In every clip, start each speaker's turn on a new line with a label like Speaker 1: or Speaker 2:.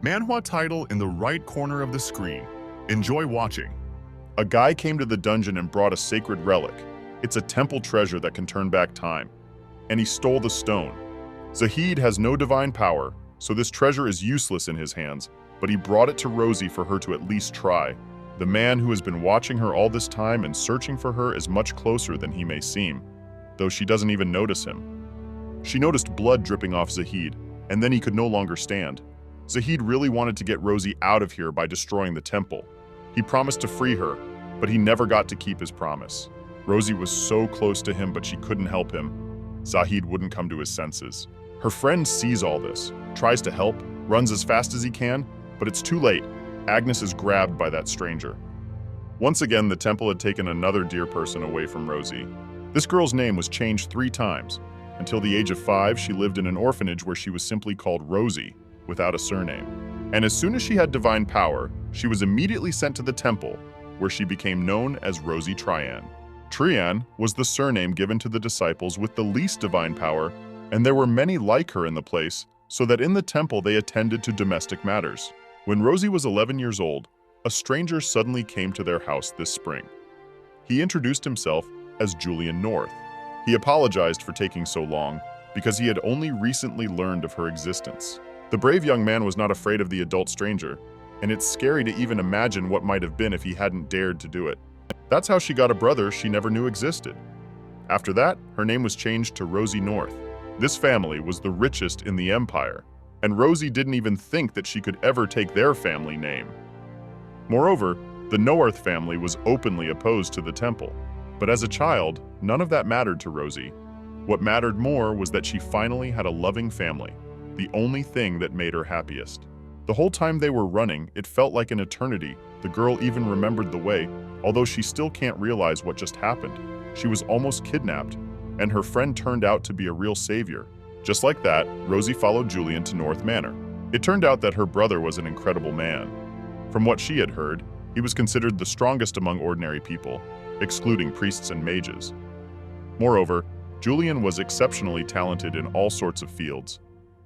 Speaker 1: Manhwa title in the right corner of the screen. Enjoy watching.
Speaker 2: A guy came to the dungeon and brought a sacred relic. It's a temple treasure that can turn back time. And he stole the stone. Zahid has no divine power, so this treasure is useless in his hands, but he brought it to Rosie for her to at least try. The man who has been watching her all this time and searching for her is much closer than he may seem, though she doesn't even notice him. She noticed blood dripping off Zahid, and then he could no longer stand. Zahid really wanted to get Rosie out of here by destroying the temple. He promised to free her, but he never got to keep his promise. Rosie was so close to him, but she couldn't help him. Zahid wouldn't come to his senses. Her friend sees all this, tries to help, runs as fast as he can, but it's too late. Agnes is grabbed by that stranger. Once again, the temple had taken another dear person away from Rosie. This girl's name was changed 3 times. Until the age of 5, she lived in an orphanage where she was simply called Rosie, without a surname. And as soon as she had divine power, she was immediately sent to the temple, where she became known as Rosie Reyen. Reyen was the surname given to the disciples with the least divine power, and there were many like her in the place, so that in the temple they attended to domestic matters. When Rosie was 11 years old, a stranger suddenly came to their house this spring. He introduced himself as Julian North. He apologized for taking so long, because he had only recently learned of her existence. The brave young man was not afraid of the adult stranger, and it's scary to even imagine what might have been if he hadn't dared to do it. That's how she got a brother she never knew existed. After that, her name was changed to Rosie North. This family was the richest in the empire, and Rosie didn't even think that she could ever take their family name. Moreover, the North family was openly opposed to the temple. But as a child, none of that mattered to Rosie. What mattered more was that she finally had a loving family, the only thing that made her happiest. The whole time they were running, it felt like an eternity. The girl even remembered the way, although she still can't realize what just happened. She was almost kidnapped, and her friend turned out to be a real savior. Just like that, Rosie followed Julian to North Manor. It turned out that her brother was an incredible man. From what she had heard, he was considered the strongest among ordinary people, excluding priests and mages. Moreover, Julian was exceptionally talented in all sorts of fields.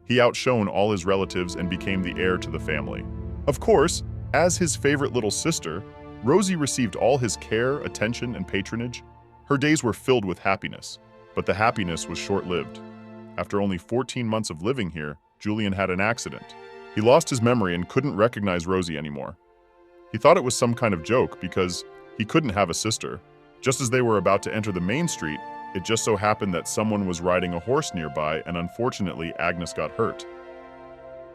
Speaker 2: He outshone all his relatives and became the heir to the family. Of course, as his favorite little sister, Rosie received all his care, attention, and patronage. Her days were filled with happiness, but the happiness was short-lived. After only 14 months of living here, Julian had an accident. He lost his memory and couldn't recognize Rosie anymore. He thought it was some kind of joke because he couldn't have a sister. Just as they were about to enter the main street, it just so happened that someone was riding a horse nearby, and unfortunately, Agnes got hurt.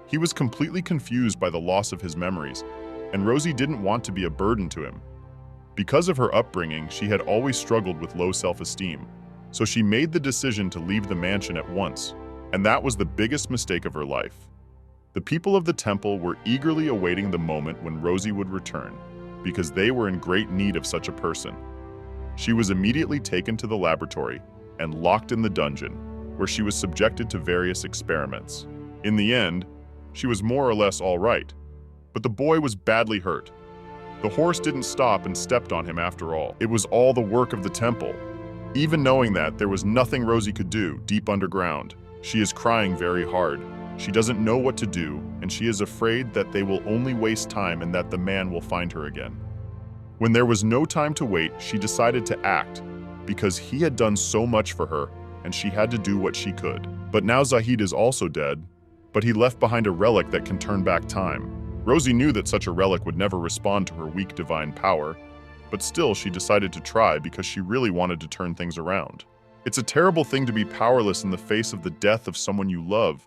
Speaker 2: He was completely confused by the loss of his memories, and Rosie didn't want to be a burden to him. Because of her upbringing, she had always struggled with low self-esteem, so she made the decision to leave the mansion at once, and that was the biggest mistake of her life. The people of the temple were eagerly awaiting the moment when Rosie would return, because they were in great need of such a person. She was immediately taken to the laboratory and locked in the dungeon, where she was subjected to various experiments. In the end, she was more or less all right, but the boy was badly hurt. The horse didn't stop and stepped on him after all. It was all the work of the temple. Even knowing that, there was nothing Rosie could do deep underground. She is crying very hard. She doesn't know what to do, and she is afraid that they will only waste time and that the man will find her again. When there was no time to wait, she decided to act, because he had done so much for her, and she had to do what she could. But now Zahid is also dead, but he left behind a relic that can turn back time. Rosie knew that such a relic would never respond to her weak divine power, but still she decided to try because she really wanted to turn things around. It's a terrible thing to be powerless in the face of the death of someone you love.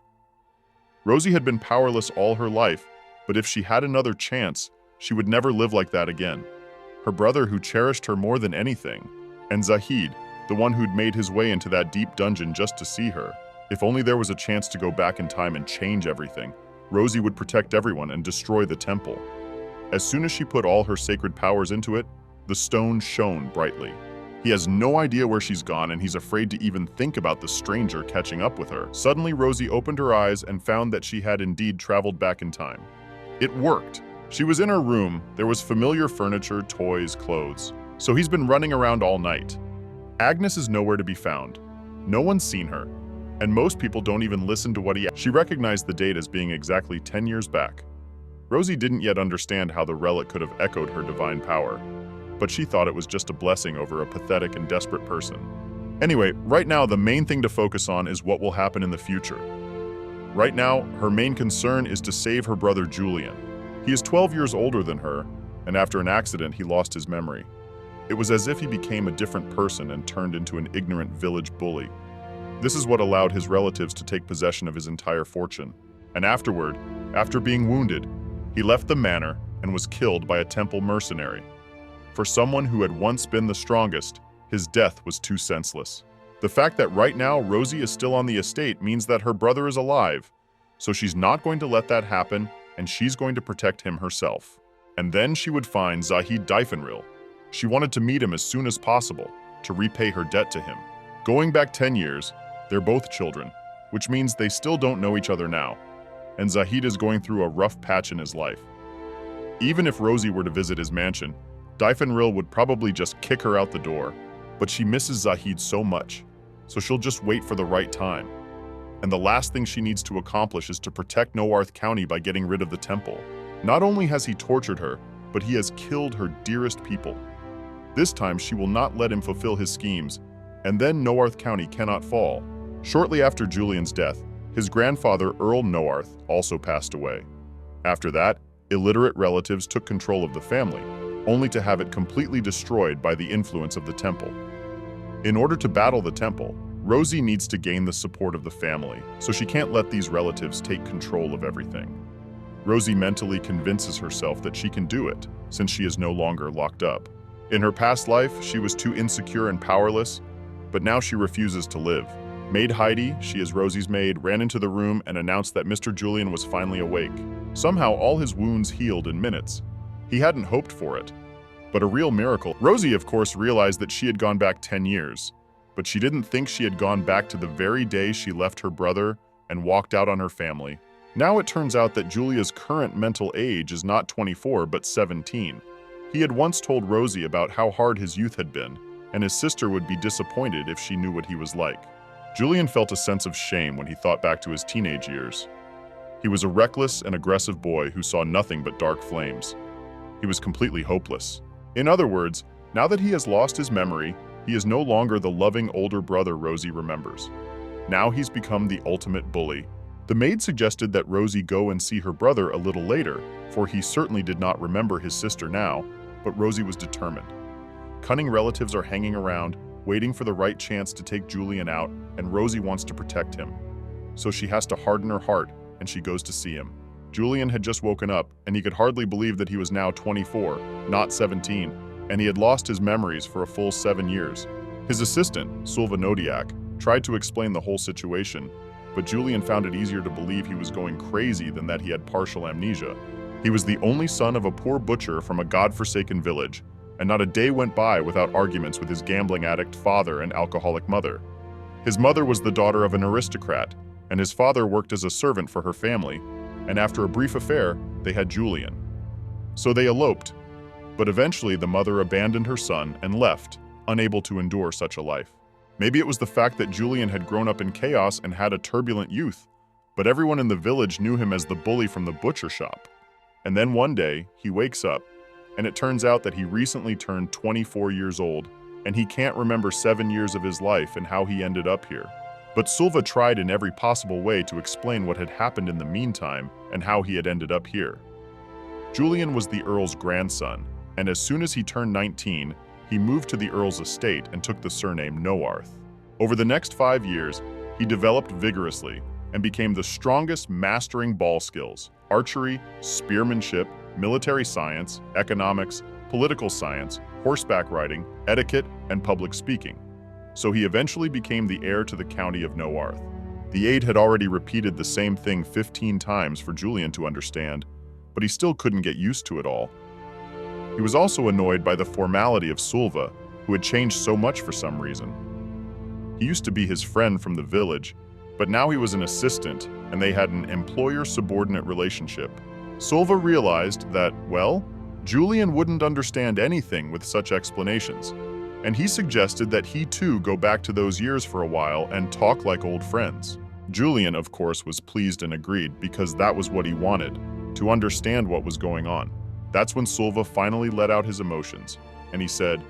Speaker 2: Rosie had been powerless all her life, but if she had another chance, she would never live like that again. Her brother who cherished her more than anything, and Zahid, the one who'd made his way into that deep dungeon just to see her. If only there was a chance to go back in time and change everything, Rosie would protect everyone and destroy the temple. As soon as she put all her sacred powers into it, the stone shone brightly. He has no idea where she's gone, and he's afraid to even think about the stranger catching up with her. Suddenly, Rosie opened her eyes and found that she had indeed traveled back in time. It worked. She was in her room. There was familiar furniture, toys, clothes. So he's been running around all night. Agnes is nowhere to be found. No one's seen her, and most people don't even listen to what he. She recognized the date as being exactly 10 years back. Rosie didn't yet understand how the relic could have echoed her divine power, but she thought it was just a blessing over a pathetic and desperate person. Anyway, right now the main thing to focus on is what will happen in the future. Right now, her main concern is to save her brother Julian. He is 12 years older than her, and after an accident he lost his memory. It was as if he became a different person and turned into an ignorant village bully. This is what allowed his relatives to take possession of his entire fortune. And afterward, after being wounded, he left the manor and was killed by a temple mercenary. For someone who had once been the strongest, his death was too senseless. The fact that right now Rosie is still on the estate means that her brother is alive, so she's not going to let that happen, and she's going to protect him herself. And then she would find Zahid Dyfenril. She wanted to meet him as soon as possible, to repay her debt to him. Going back 10 years, they're both children, which means they still don't know each other now, and Zahid is going through a rough patch in his life. Even if Rosie were to visit his mansion, Dyfenril would probably just kick her out the door, but she misses Zahid so much, so she'll just wait for the right time. And the last thing she needs to accomplish is to protect North County by getting rid of the temple. Not only has he tortured her, but he has killed her dearest people. This time she will not let him fulfill his schemes, and then North County cannot fall. Shortly after Julian's death, his grandfather Earl North also passed away. After that, illiterate relatives took control of the family, only to have it completely destroyed by the influence of the temple. In order to battle the temple, Rosie needs to gain the support of the family, so she can't let these relatives take control of everything. Rosie mentally convinces herself that she can do it, since she is no longer locked up. In her past life, she was too insecure and powerless, but now she refuses to live. Maid Heidi, she is Rosie's maid, ran into the room and announced that Mr. Julian was finally awake. Somehow all his wounds healed in minutes. He hadn't hoped for it, but a real miracle. Rosie, of course, realized that she had gone back 10 years, but she didn't think she had gone back to the very day she left her brother and walked out on her family. Now it turns out that Julia's current mental age is not 24, but 17. He had once told Rosie about how hard his youth had been, and his sister would be disappointed if she knew what he was like. Julian felt a sense of shame when he thought back to his teenage years. He was a reckless and aggressive boy who saw nothing but dark flames. He was completely hopeless. In other words, now that he has lost his memory, he is no longer the loving older brother Rosie remembers. Now he's become the ultimate bully. The maid suggested that Rosie go and see her brother a little later, for he certainly did not remember his sister now, but Rosie was determined. Cunning relatives are hanging around, waiting for the right chance to take Julian out, and Rosie wants to protect him. So she has to harden her heart, and she goes to see him. Julian had just woken up, and he could hardly believe that he was now 24, not 17, and he had lost his memories for a full 7 years. His assistant, Suva, tried to explain the whole situation, but Julian found it easier to believe he was going crazy than that he had partial amnesia. He was the only son of a poor butcher from a god-forsaken village, and not a day went by without arguments with his gambling addict father and alcoholic mother. His mother was the daughter of an aristocrat, and his father worked as a servant for her family, and after a brief affair, they had Julian. So they eloped, but eventually the mother abandoned her son and left, unable to endure such a life. Maybe it was the fact that Julian had grown up in chaos and had a turbulent youth, but everyone in the village knew him as the bully from the butcher shop. And then one day, he wakes up, and it turns out that he recently turned 24 years old, and he can't remember 7 years of his life and how he ended up here. But Suva tried in every possible way to explain what had happened in the meantime and how he had ended up here. Julian was the Earl's grandson, and as soon as he turned 19, he moved to the Earl's estate and took the surname North. Over the next 5 years, he developed vigorously and became the strongest, mastering ball skills, archery, spearmanship, military science, economics, political science, horseback riding, etiquette, and public speaking. So he eventually became the heir to the county of North. The aide had already repeated the same thing 15 times for Julian to understand, but he still couldn't get used to it all. He was also annoyed by the formality of Suva, who had changed so much for some reason. He used to be his friend from the village, but now he was an assistant, and they had an employer-subordinate relationship. Suva realized that, well, Julian wouldn't understand anything with such explanations, and he suggested that he too go back to those years for a while and talk like old friends. Julian, of course, was pleased and agreed because that was what he wanted. to understand what was going on. That's when Suva finally let out his emotions, and he said,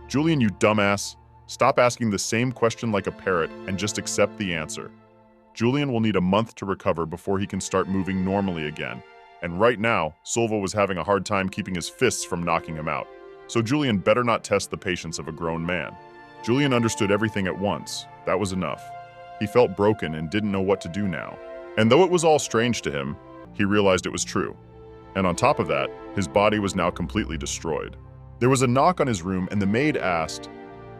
Speaker 2: "Julian, you dumbass, stop asking the same question like a parrot and just accept the answer. Julian will need a month to recover before he can start moving normally again." And right now, Suva was having a hard time keeping his fists from knocking him out. So Julian better not test the patience of a grown man. Julian understood everything at once. That was enough. He felt broken and didn't know what to do now. And though it was all strange to him, he realized it was true. And on top of that, his body was now completely destroyed. There was a knock on his room and the maid asked,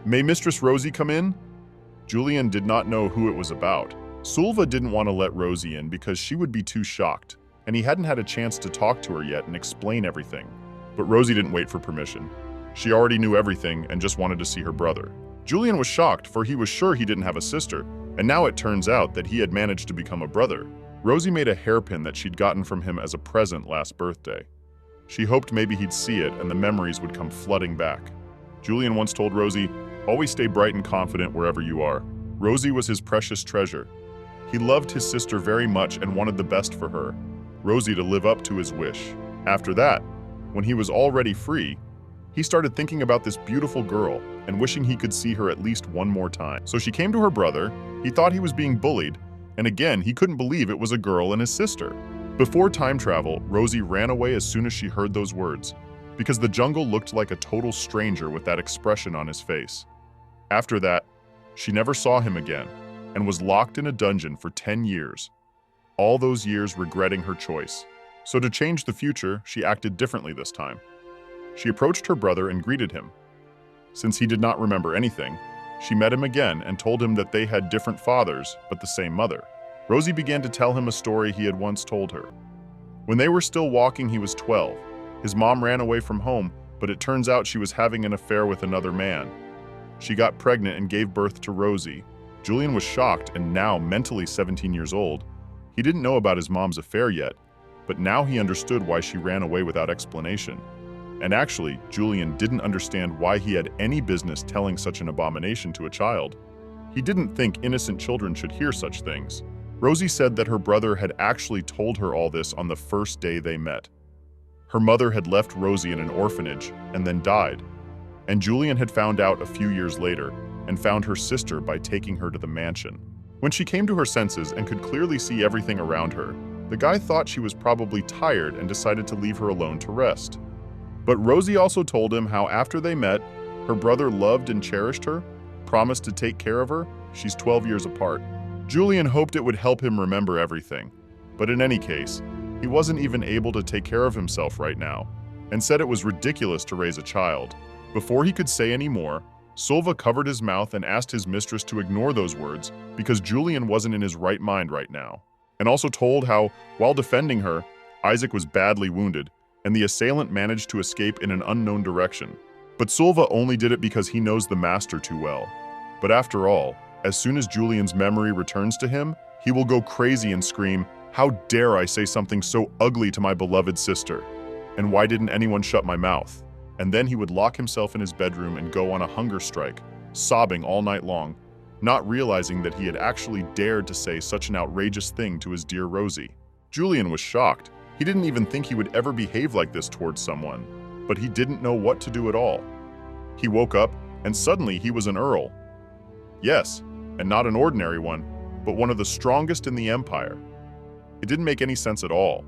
Speaker 2: "May Mistress Rosie come in?" Julian did not know who it was about. Suva didn't want to let Rosie in because she would be too shocked, and he hadn't had a chance to talk to her yet and explain everything. But Rosie didn't wait for permission. She already knew everything and just wanted to see her brother. Julian was shocked, for he was sure he didn't have a sister, and now it turns out that he had managed to become a brother. Rosie made a hairpin that she'd gotten from him as a present last birthday. She hoped maybe he'd see it and the memories would come flooding back. Julian once told Rosie, "Always stay bright and confident wherever you are." Rosie was his precious treasure. He loved his sister very much and wanted the best for her, Rosie to live up to his wish. After that, when he was already free, he started thinking about this beautiful girl and wishing he could see her at least one more time. So she came to her brother. He thought he was being bullied, and again, he couldn't believe it was a girl and his sister. Before time travel, Rosie ran away as soon as she heard those words, because the jungle looked like a total stranger with that expression on his face. After that, she never saw him again and was locked in a dungeon for 10 years. All those years regretting her choice. So to change the future, she acted differently this time. She approached her brother and greeted him. Since he did not remember anything, she met him again and told him that they had different fathers, but the same mother. Rosie began to tell him a story he had once told her. When they were still walking, he was 12. His mom ran away from home, but it turns out she was having an affair with another man. She got pregnant and gave birth to Rosie. Julian was shocked, and now mentally 17 years old. He didn't know about his mom's affair yet, but now he understood why she ran away without explanation. And actually, Julian didn't understand why he had any business telling such an abomination to a child. He didn't think innocent children should hear such things. Rosie said that her brother had actually told her all this on the first day they met. Her mother had left Rosie in an orphanage and then died. And Julian had found out a few years later and found her sister by taking her to the mansion. When she came to her senses and could clearly see everything around her, the guy thought she was probably tired and decided to leave her alone to rest. But Rosie also told him how after they met, her brother loved and cherished her, promised to take care of her. She's 12 years apart. Julian hoped it would help him remember everything. But in any case, he wasn't even able to take care of himself right now, and said it was ridiculous to raise a child. Before he could say any more, Suva covered his mouth and asked his mistress to ignore those words because Julian wasn't in his right mind right now, and also told how, while defending her, Isaac was badly wounded, and the assailant managed to escape in an unknown direction. But Suva only did it because he knows the master too well. But after all, as soon as Julian's memory returns to him, he will go crazy and scream, "How dare I say something so ugly to my beloved sister? And why didn't anyone shut my mouth?" And then he would lock himself in his bedroom and go on a hunger strike, sobbing all night long, not realizing that he had actually dared to say such an outrageous thing to his dear Rosie. Julian was shocked. He didn't even think he would ever behave like this towards someone, but he didn't know what to do at all. He woke up, and suddenly he was an earl. Yes, and not an ordinary one, but one of the strongest in the empire. It didn't make any sense at all.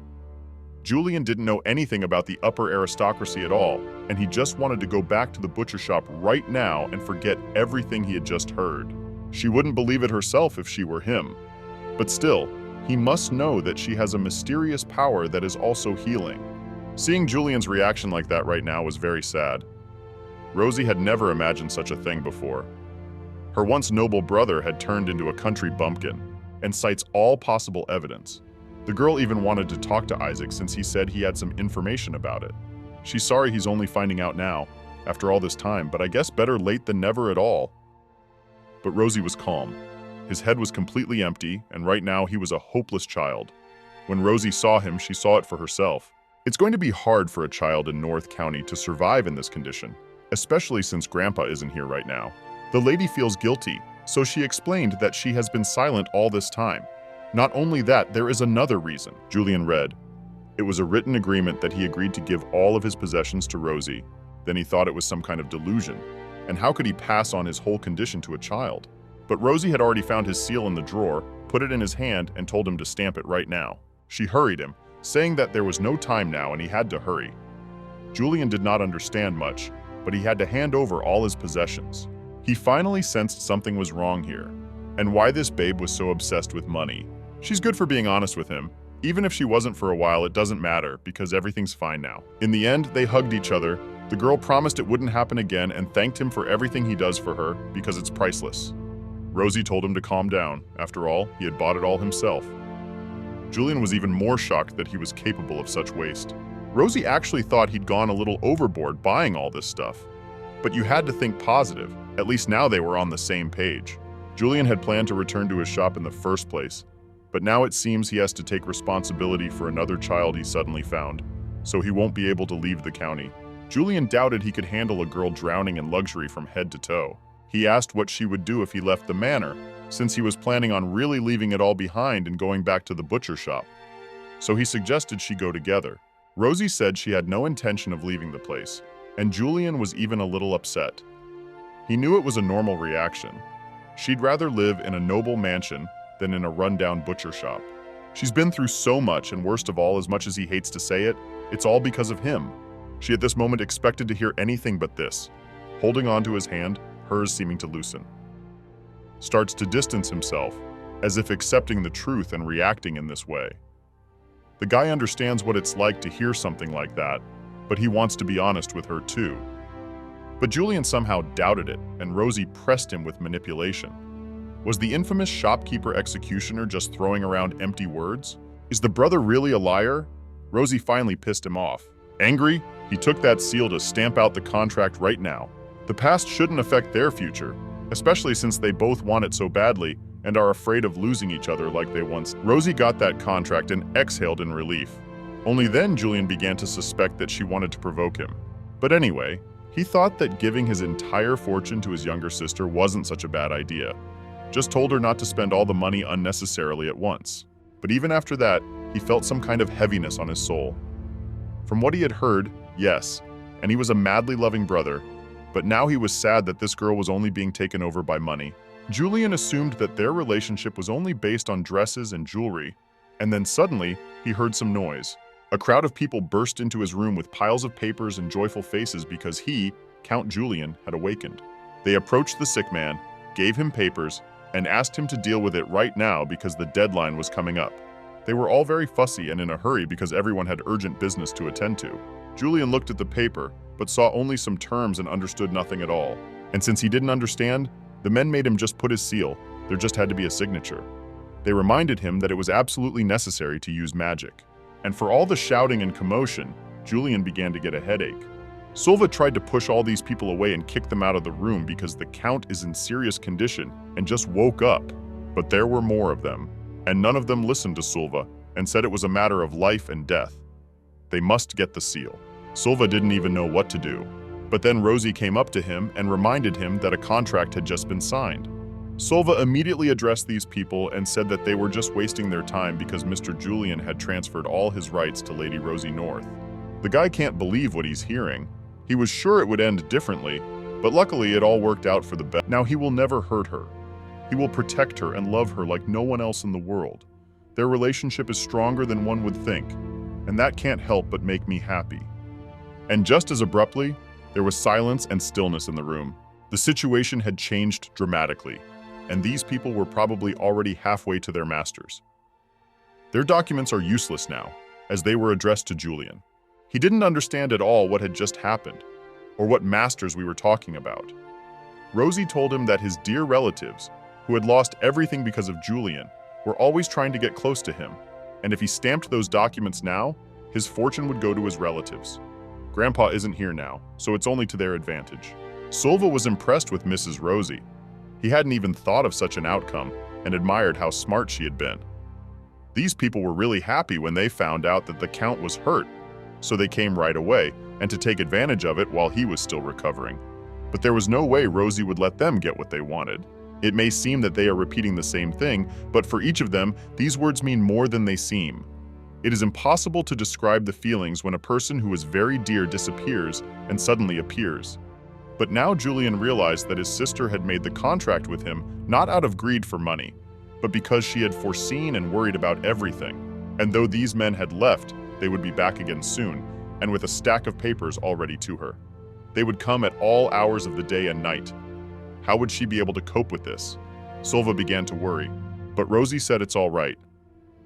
Speaker 2: Julian didn't know anything about the upper aristocracy at all, and he just wanted to go back to the butcher shop right now and forget everything he had just heard. She wouldn't believe it herself if she were him. But still, he must know that she has a mysterious power that is also healing. Seeing Julian's reaction like that right now was very sad. Rosie had never imagined such a thing before. Her once noble brother had turned into a country bumpkin, and cites all possible evidence. The girl even wanted to talk to Isaac since he said he had some information about it. She's sorry he's only finding out now, after all this time, but I guess better late than never at all. But Rosie was calm. His head was completely empty, and right now he was a hopeless child. When Rosie saw him, she saw it for herself. It's going to be hard for a child in North County to survive in this condition, especially since Grandpa isn't here right now. The lady feels guilty, so she explained that she has been silent all this time. Not only that, there is another reason. Julian read, It was a written agreement that he agreed to give all of his possessions to Rosie. Then he thought it was some kind of delusion. And how could he pass on his whole condition to a child? But Rosie had already found his seal in the drawer, put it in his hand, and told him to stamp it right now. She hurried him, saying that there was no time now and he had to hurry. Julian did not understand much, but he had to hand over all his possessions. He finally sensed something was wrong here, and why this babe was so obsessed with money. She's good for being honest with him. Even if she wasn't for a while, it doesn't matter, because everything's fine now. In the end, they hugged each other. The girl promised it wouldn't happen again and thanked him for everything he does for her, because it's priceless. Rosie told him to calm down. After all, he had bought it all himself. Julian was even more shocked that he was capable of such waste. Rosie actually thought he'd gone a little overboard buying all this stuff. But you had to think positive. At least now they were on the same page. Julian had planned to return to his shop in the first place, but now it seems he has to take responsibility for another child he suddenly found, so he won't be able to leave the county. Julian doubted he could handle a girl drowning in luxury from head to toe. He asked what she would do if he left the manor, since he was planning on really leaving it all behind and going back to the butcher shop. So he suggested she go together. Rosie said she had no intention of leaving the place, and Julian was even a little upset. He knew it was a normal reaction. She'd rather live in a noble mansion than in a rundown butcher shop. She's been through so much, and worst of all, as much as he hates to say it, it's all because of him. She at this moment expected to hear anything but this. Holding on to his hand, hers seeming to loosen. Starts to distance himself, as if accepting the truth and reacting in this way. The guy understands what it's like to hear something like that, but he wants to be honest with her too. But Julian somehow doubted it, and Rosie pressed him with manipulation. Was the infamous shopkeeper executioner just throwing around empty words? Is the brother really a liar? Rosie finally pissed him off. Angry, he took that seal to stamp out the contract right now. The past shouldn't affect their future, especially since they both want it so badly and are afraid of losing each other like they once. Rosie got that contract and exhaled in relief. Only then Julian began to suspect that she wanted to provoke him. But anyway, he thought that giving his entire fortune to his younger sister wasn't such a bad idea. Just told her not to spend all the money unnecessarily at once. But even after that, he felt some kind of heaviness on his soul. From what he had heard, yes, and he was a madly loving brother, but now he was sad that this girl was only being taken over by money. Julian assumed that their relationship was only based on dresses and jewelry, and then suddenly, he heard some noise. A crowd of people burst into his room with piles of papers and joyful faces because he, Count Julian, had awakened. They approached the sick man, gave him papers, and asked him to deal with it right now because the deadline was coming up. They were all very fussy and in a hurry because everyone had urgent business to attend to. Julian looked at the paper, but saw only some terms and understood nothing at all. And since he didn't understand, the men made him just put his seal. There just had to be a signature. They reminded him that it was absolutely necessary to use magic. And for all the shouting and commotion, Julian began to get a headache. Suva tried to push all these people away and kick them out of the room because the Count is in serious condition and just woke up. But there were more of them, and none of them listened to Suva and said it was a matter of life and death. They must get the seal. Suva didn't even know what to do. But then Rosie came up to him and reminded him that a contract had just been signed. Suva immediately addressed these people and said that they were just wasting their time because Mr. Julian had transferred all his rights to Lady Rosie North. The guy can't believe what he's hearing. He was sure it would end differently, but luckily it all worked out for the best. Now he will never hurt her. He will protect her and love her like no one else in the world. Their relationship is stronger than one would think, and that can't help but make me happy. And just as abruptly, there was silence and stillness in the room. The situation had changed dramatically, and these people were probably already halfway to their masters. Their documents are useless now, as they were addressed to Julian. He didn't understand at all what had just happened, or what masters we were talking about. Rosie told him that his dear relatives, who had lost everything because of Julian, were always trying to get close to him, and if he stamped those documents now, his fortune would go to his relatives. Grandpa isn't here now, so it's only to their advantage. Suva was impressed with Mrs. Rosie. He hadn't even thought of such an outcome and admired how smart she had been. These people were really happy when they found out that the Count was hurt, so they came right away and to take advantage of it while he was still recovering. But there was no way Rosie would let them get what they wanted. It may seem that they are repeating the same thing, but for each of them, these words mean more than they seem. It is impossible to describe the feelings when a person who is very dear disappears and suddenly appears. But now Julian realized that his sister had made the contract with him not out of greed for money, but because she had foreseen and worried about everything. And though these men had left, they would be back again soon, and with a stack of papers already to her. They would come at all hours of the day and night. How would she be able to cope with this? Suva began to worry, but Rosie said it's all right.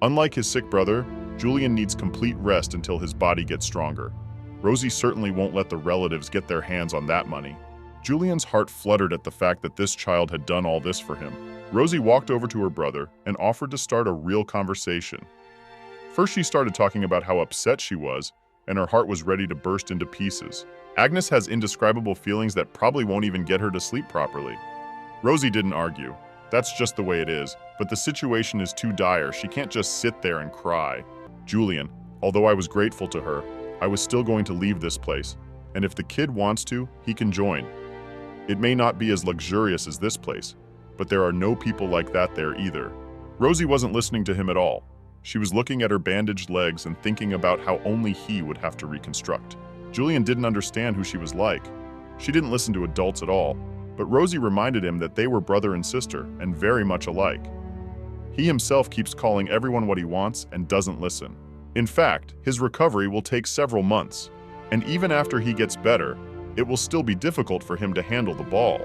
Speaker 2: Unlike his sick brother, Julian needs complete rest until his body gets stronger. Rosie certainly won't let the relatives get their hands on that money. Julian's heart fluttered at the fact that this child had done all this for him. Rosie walked over to her brother and offered to start a real conversation. First, she started talking about how upset she was, and her heart was ready to burst into pieces. Agnes has indescribable feelings that probably won't even get her to sleep properly. Rosie didn't argue. That's just the way it is, but the situation is too dire. She can't just sit there and cry. Julian, although I was grateful to her, I was still going to leave this place, and if the kid wants to, he can join. It may not be as luxurious as this place, but there are no people like that there either. Rosie wasn't listening to him at all. She was looking at her bandaged legs and thinking about how only he would have to reconstruct. Julian didn't understand who she was like. She didn't listen to adults at all, but Rosie reminded him that they were brother and sister and very much alike. He himself keeps calling everyone what he wants and doesn't listen. In fact, his recovery will take several months, and even after he gets better, it will still be difficult for him to handle the ball.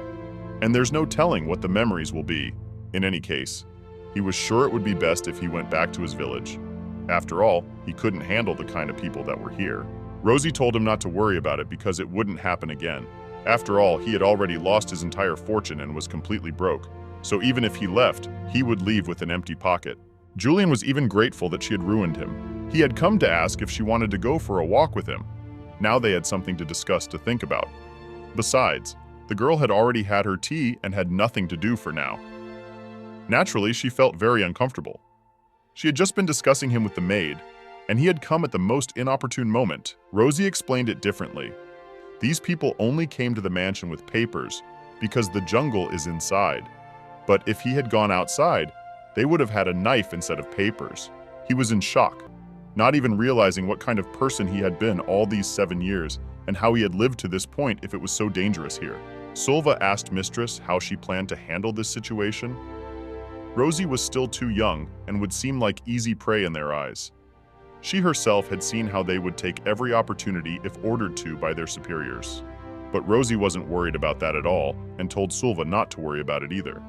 Speaker 2: And there's no telling what the memories will be. In any case, he was sure it would be best if he went back to his village. After all, he couldn't handle the kind of people that were here. Rosie told him not to worry about it because it wouldn't happen again. After all, he had already lost his entire fortune and was completely broke. So even if he left, he would leave with an empty pocket. Julian was even grateful that she had ruined him. He had come to ask if she wanted to go for a walk with him. Now they had something to discuss, to think about. Besides, the girl had already had her tea and had nothing to do for now. Naturally, she felt very uncomfortable. She had just been discussing him with the maid, and he had come at the most inopportune moment. Rosie explained it differently. These people only came to the mansion with papers because the jungle is inside. But if he had gone outside, they would have had a knife instead of papers. He was in shock, not even realizing what kind of person he had been all these 7 years and how he had lived to this point if it was so dangerous here. Suva asked Mistress how she planned to handle this situation. Rosie was still too young and would seem like easy prey in their eyes. She herself had seen how they would take every opportunity if ordered to by their superiors. But Rosie wasn't worried about that at all and told Suva not to worry about it either.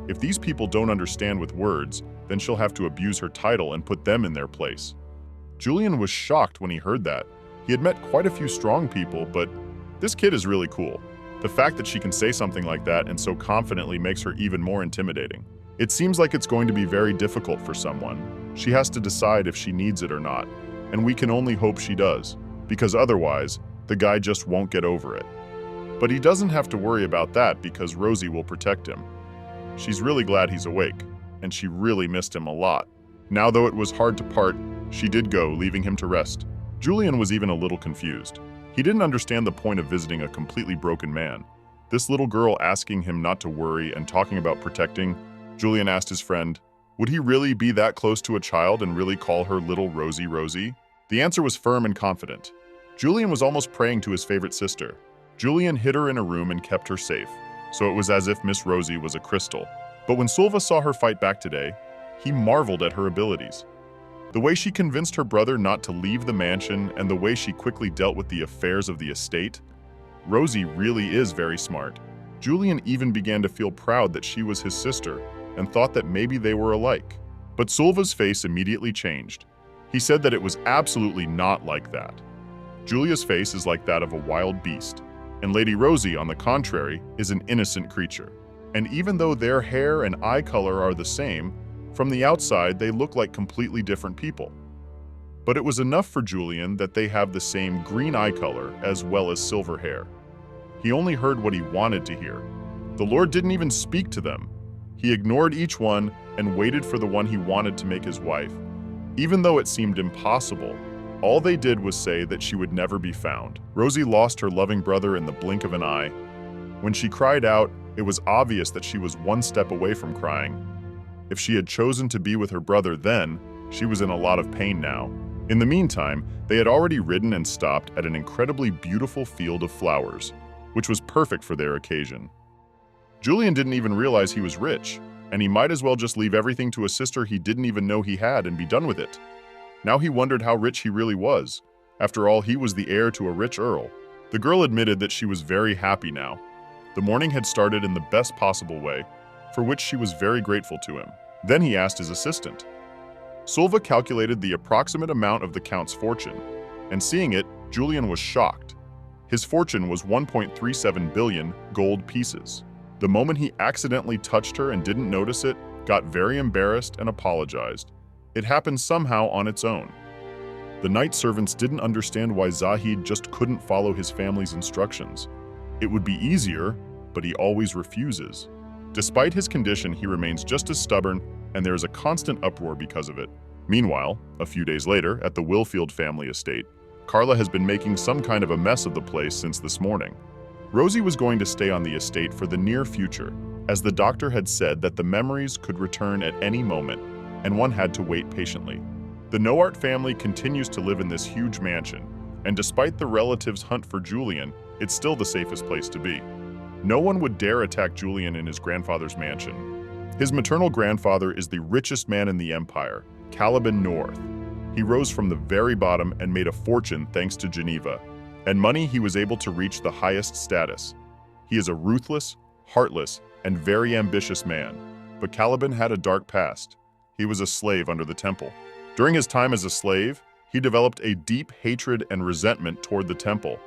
Speaker 2: If these people don't understand with words, then she'll have to abuse her title and put them in their place. Julian was shocked when he heard that. He had met quite a few strong people, but this kid is really cool. The fact that she can say something like that and so confidently makes her even more intimidating. It seems like it's going to be very difficult for someone. She has to decide if she needs it or not, and we can only hope she does, because otherwise, the guy just won't get over it. But he doesn't have to worry about that because Rosie will protect him. She's really glad he's awake, and she really missed him a lot. Now, though it was hard to part, she did go, leaving him to rest. Julian was even a little confused. He didn't understand the point of visiting a completely broken man. This little girl asking him not to worry and talking about protecting. Julian asked his friend, would he really be that close to a child and really call her little Rosie Rosie? The answer was firm and confident. Julian was almost praying to his favorite sister. Julian hid her in a room and kept her safe, so it was as if Miss Rosie was a crystal. But when Suva saw her fight back today, he marveled at her abilities. The way she convinced her brother not to leave the mansion and the way she quickly dealt with the affairs of the estate, Rosie really is very smart. Julian even began to feel proud that she was his sister and thought that maybe they were alike. But Suva's face immediately changed. He said that it was absolutely not like that. Julia's face is like that of a wild beast, and Lady Rosie, on the contrary, is an innocent creature. And even though their hair and eye color are the same, from the outside they look like completely different people. But it was enough for Julian that they have the same green eye color as well as silver hair. He only heard what he wanted to hear. The Lord didn't even speak to them. He ignored each one and waited for the one he wanted to make his wife. Even though it seemed impossible, all they did was say that she would never be found. Rosie lost her loving brother in the blink of an eye. When she cried out, it was obvious that she was one step away from crying. If she had chosen to be with her brother then, She was in a lot of pain now. In the meantime, they had already ridden and stopped at an incredibly beautiful field of flowers, which was perfect for their occasion. Julian didn't even realize he was rich, and he might as well just leave everything to a sister he didn't even know he had and be done with it. Now he wondered how rich he really was. After all, he was the heir to a rich earl. The girl admitted that she was very happy now. The morning had started in the best possible way, for which she was very grateful to him. Then he asked his assistant. Suva calculated the approximate amount of the Count's fortune, and seeing it, Julian was shocked. His fortune was 1.37 billion gold pieces. The moment he accidentally touched her and didn't notice it, got very embarrassed and apologized. It happened somehow on its own. The night servants didn't understand why Zahid just couldn't follow his family's instructions. It would be easier, but he always refuses. Despite his condition, he remains just as stubborn, and there is a constant uproar because of it. Meanwhile, a few days later, at the Willfield family estate, Carla has been making some kind of a mess of the place since this morning. Rosie was going to stay on the estate for the near future, as the doctor had said that the memories could return at any moment, and one had to wait patiently. The Noart family continues to live in this huge mansion, and despite the relatives' hunt for Julian, it's still the safest place to be. No one would dare attack Julian in his grandfather's mansion. His maternal grandfather is the richest man in the empire, Caliban North. He rose from the very bottom and made a fortune thanks to Geneva, and money he was able to reach the highest status. He is a ruthless, heartless, and very ambitious man, but Caliban had a dark past. He was a slave under the temple. During his time as a slave, he developed a deep hatred and resentment toward the temple,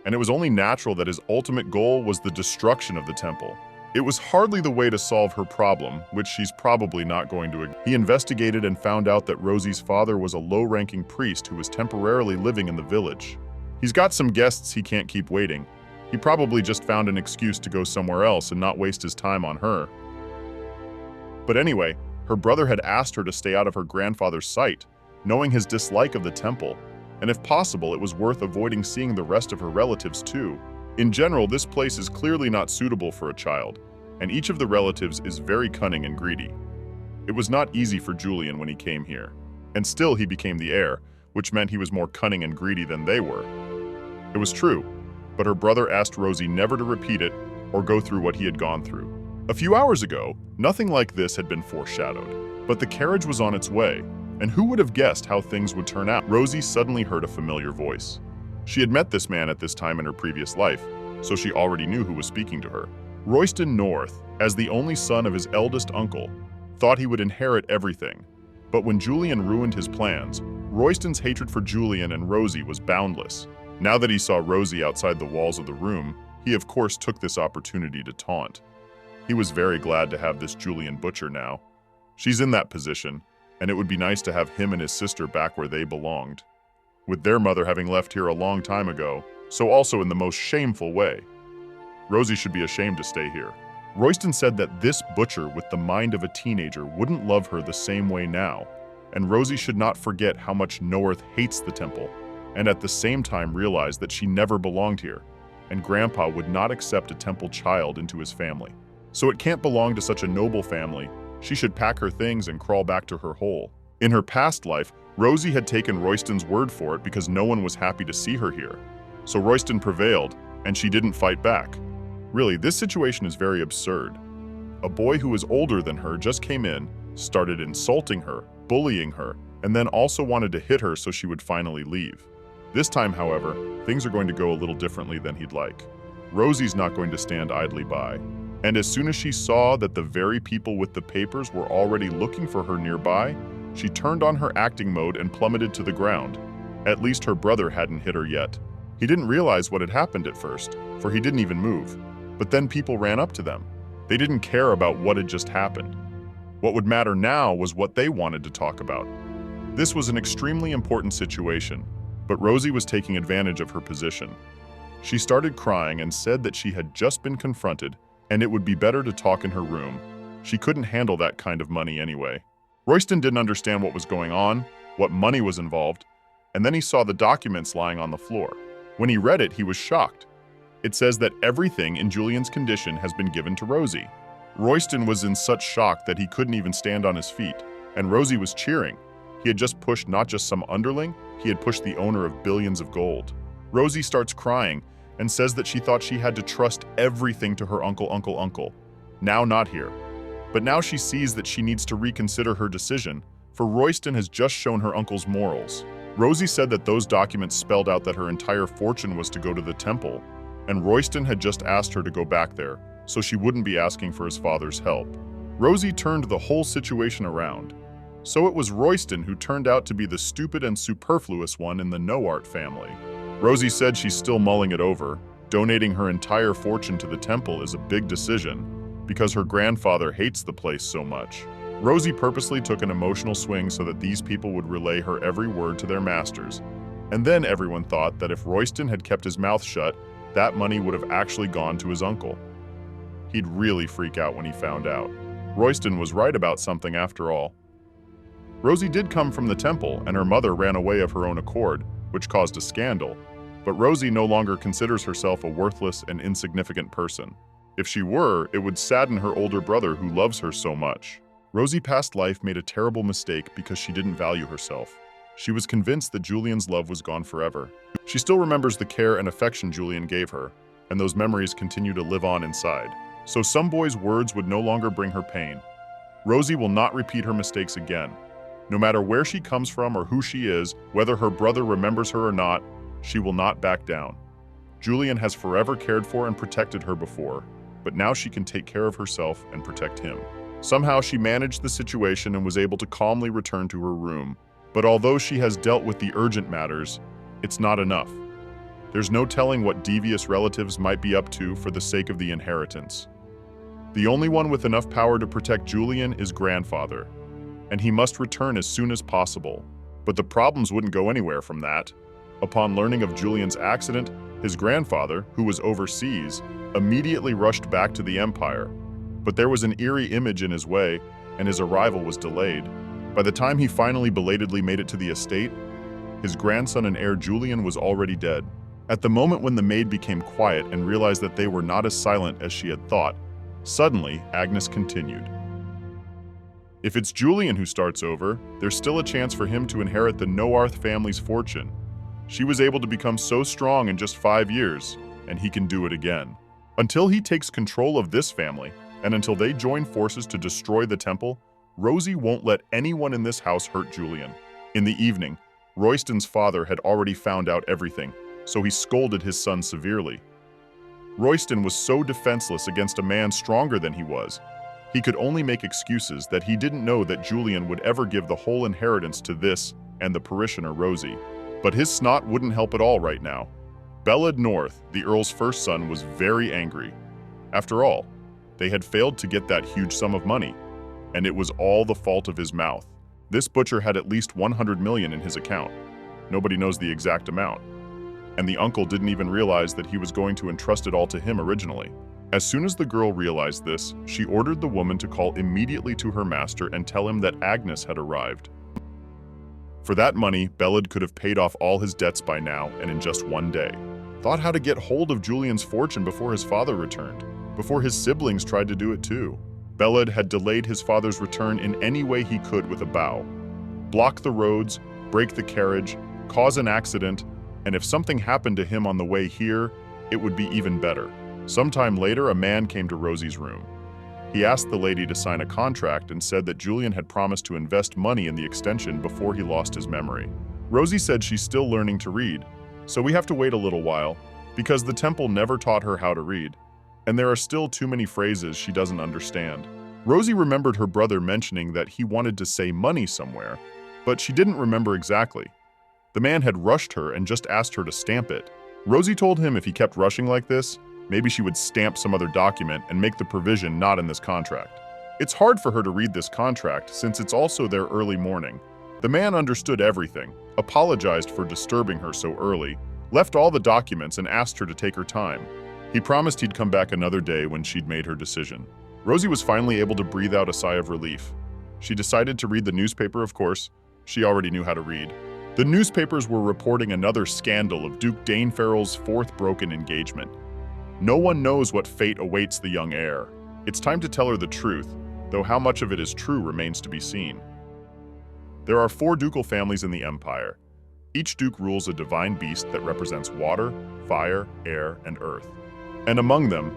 Speaker 2: and it was only natural that his ultimate goal was the destruction of the temple. It was hardly the way to solve her problem, which she's probably not going to ignore. He investigated and found out that Rosie's father was a low-ranking priest who was temporarily living in the village. He's got some guests he can't keep waiting. He probably just found an excuse to go somewhere else and not waste his time on her. But anyway, her brother had asked her to stay out of her grandfather's sight, knowing his dislike of the temple, and if possible, it was worth avoiding seeing the rest of her relatives too. In general, this place is clearly not suitable for a child, and each of the relatives is very cunning and greedy. It was not easy for Julian when he came here, and still he became the heir, which meant he was more cunning and greedy than they were. It was true, but her brother asked Rosie never to repeat it or go through what he had gone through. A few hours ago, nothing like this had been foreshadowed, but the carriage was on its way, and who would have guessed how things would turn out? Rosie suddenly heard a familiar voice. She had met this man at this time in her previous life, so she already knew who was speaking to her. Royston North, as the only son of his eldest uncle, thought he would inherit everything. But when Julian ruined his plans, Royston's hatred for Julian and Rosie was boundless. Now that he saw Rosie outside the walls of the room, he of course took this opportunity to taunt. He was very glad to have this Julian butcher now. She's in that position, and it would be nice to have him and his sister back where they belonged, with their mother having left here a long time ago, so also in the most shameful way. Rosie should be ashamed to stay here. Royston said that this butcher with the mind of a teenager wouldn't love her the same way now, and Rosie should not forget how much North hates the temple, and at the same time realize that she never belonged here, and Grandpa would not accept a temple child into his family. So it can't belong to such a noble family. She should pack her things and crawl back to her hole. In her past life, Rosie had taken Royston's word for it because no one was happy to see her here. So Royston prevailed, and she didn't fight back. Really, this situation is very absurd. A boy who was older than her just came in, started insulting her, bullying her, and then also wanted to hit her so she would finally leave. This time, however, things are going to go a little differently than he'd like. Rosie's not going to stand idly by. And as soon as she saw that the very people with the papers were already looking for her nearby, she turned on her acting mode and plummeted to the ground. At least her brother hadn't hit her yet. He didn't realize what had happened at first, for he didn't even move. But then people ran up to them. They didn't care about what had just happened. What would matter now was what they wanted to talk about. This was an extremely important situation, but Rosie was taking advantage of her position. She started crying and said that she had just been confronted and it would be better to talk in her room. She couldn't handle that kind of money anyway. Royston didn't understand what was going on, what money was involved, and then he saw the documents lying on the floor. When he read it, he was shocked. It says that everything in Julian's condition has been given to Rosie. Royston was in such shock that he couldn't even stand on his feet, and Rosie was cheering. He had just pushed not just some underling, he had pushed the owner of billions of gold. Rosie starts crying and says that she thought she had to trust everything to her uncle. Now not here. But now she sees that she needs to reconsider her decision, for Royston has just shown her uncle's morals. Rosie said that those documents spelled out that her entire fortune was to go to the temple, and Royston had just asked her to go back there, so she wouldn't be asking for his father's help. Rosie turned the whole situation around. So it was Royston who turned out to be the stupid and superfluous one in the No-Art family. Rosie said she's still mulling it over. Donating her entire fortune to the temple is a big decision, because her grandfather hates the place so much. Rosie purposely took an emotional swing so that these people would relay her every word to their masters. And then everyone thought that if Royston had kept his mouth shut, that money would have actually gone to his uncle. He'd really freak out when he found out. Royston was right about something after all. Rosie did come from the temple, and her mother ran away of her own accord, which caused a scandal. But Rosie no longer considers herself a worthless and insignificant person. If she were, it would sadden her older brother who loves her so much. Rosie past life made a terrible mistake because she didn't value herself. She was convinced that Julian's love was gone forever. She still remembers the care and affection Julian gave her, and those memories continue to live on inside. So some boy's words would no longer bring her pain. Rosie will not repeat her mistakes again. No matter where she comes from or who she is, whether her brother remembers her or not, she will not back down. Julian has forever cared for and protected her before, but now she can take care of herself and protect him. Somehow she managed the situation and was able to calmly return to her room. But although she has dealt with the urgent matters, it's not enough. There's no telling what devious relatives might be up to for the sake of the inheritance. The only one with enough power to protect Julian is grandfather, and he must return as soon as possible. But the problems wouldn't go anywhere from that. Upon learning of Julian's accident, his grandfather, who was overseas, immediately rushed back to the Empire. But there was an eerie image in his way, and his arrival was delayed. By the time he finally belatedly made it to the estate, his grandson and heir Julian was already dead. At the moment when the maid became quiet and realized that they were not as silent as she had thought, suddenly Agnes continued. If it's Julian who starts over, there's still a chance for him to inherit the Noarth family's fortune. She was able to become so strong in just 5 years, and he can do it again. Until he takes control of this family, and until they join forces to destroy the temple, Rosie won't let anyone in this house hurt Julian. In the evening, Royston's father had already found out everything, so he scolded his son severely. Royston was so defenseless against a man stronger than he was. He could only make excuses that he didn't know that Julian would ever give the whole inheritance to this and the parishioner Rosie. But his snot wouldn't help at all right now. Beled North, the Earl's first son, was very angry. After all, they had failed to get that huge sum of money, and it was all the fault of his mouth. This butcher had at least 100 million in his account. Nobody knows the exact amount. And the uncle didn't even realize that he was going to entrust it all to him originally. As soon as the girl realized this, she ordered the woman to call immediately to her master and tell him that Agnes had arrived. For that money, Beled could have paid off all his debts by now and in just one day. Thought how to get hold of Julian's fortune before his father returned, before his siblings tried to do it too. Beled had delayed his father's return in any way he could with a bow. Block the roads, break the carriage, cause an accident, and if something happened to him on the way here, it would be even better. Sometime later, a man came to Rosie's room. He asked the lady to sign a contract and said that Julian had promised to invest money in the extension before he lost his memory. Rosie said she's still learning to read, so we have to wait a little while, because the temple never taught her how to read, and there are still too many phrases she doesn't understand. Rosie remembered her brother mentioning that he wanted to say money somewhere, but she didn't remember exactly. The man had rushed her and just asked her to stamp it. Rosie told him if he kept rushing like this, maybe she would stamp some other document and make the provision not in this contract. It's hard for her to read this contract since it's also their early morning. The man understood everything, apologized for disturbing her so early, left all the documents and asked her to take her time. He promised he'd come back another day when she'd made her decision. Rosie was finally able to breathe out a sigh of relief. She decided to read the newspaper, of course. She already knew how to read. The newspapers were reporting another scandal of Duke Danefarrell's fourth broken engagement. No one knows what fate awaits the young heir. It's time to tell her the truth, though how much of it is true remains to be seen. There are 4 ducal families in the empire. Each duke rules a divine beast that represents water, fire, air, and earth. And among them,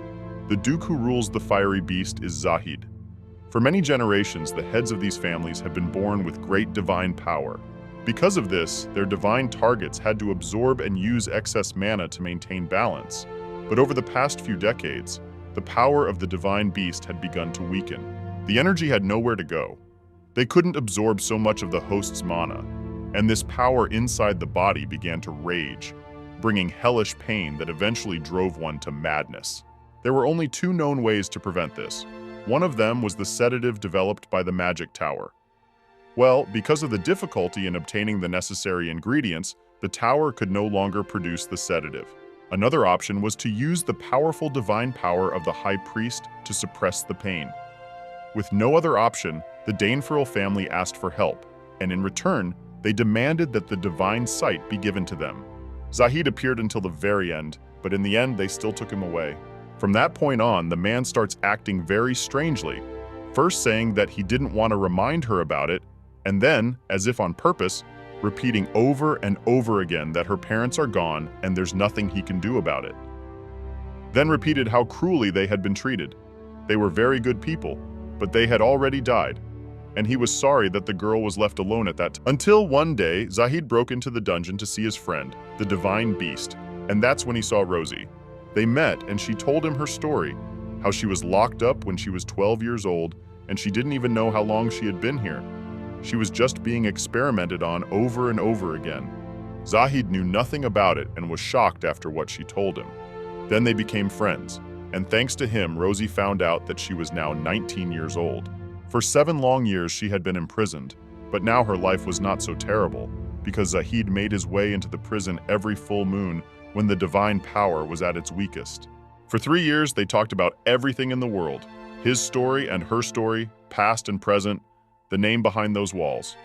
Speaker 2: the duke who rules the fiery beast is Zahid. For many generations, the heads of these families have been born with great divine power. Because of this, their divine targets had to absorb and use excess mana to maintain balance. But over the past few decades, the power of the divine beast had begun to weaken. The energy had nowhere to go. They couldn't absorb so much of the host's mana, and this power inside the body began to rage, bringing hellish pain that eventually drove one to madness. There were only 2 known ways to prevent this. One of them was the sedative developed by the magic tower. Well, because of the difficulty in obtaining the necessary ingredients, the tower could no longer produce the sedative. Another option was to use the powerful divine power of the high priest to suppress the pain. With no other option, the Daneferl family asked for help, and in return, they demanded that the divine sight be given to them. Zahid appeared until the very end, but in the end, they still took him away. From that point on, the man starts acting very strangely, first saying that he didn't want to remind her about it, and then, as if on purpose, repeating over and over again that her parents are gone and there's nothing he can do about it. Then repeated how cruelly they had been treated. They were very good people, but they had already died, and he was sorry that the girl was left alone at that time. Until one day, Zahid broke into the dungeon to see his friend, the divine beast, and that's when he saw Rosie. They met, and she told him her story, how she was locked up when she was 12 years old, and she didn't even know how long she had been here. She was just being experimented on over and over again. Zahid knew nothing about it and was shocked after what she told him. Then they became friends, and thanks to him, Rosie found out that she was now 19 years old. For 7 long years, she had been imprisoned, but now her life was not so terrible, because Zahid made his way into the prison every full moon when the divine power was at its weakest. For 3 years, they talked about everything in the world, his story and her story, past and present, the name behind those walls.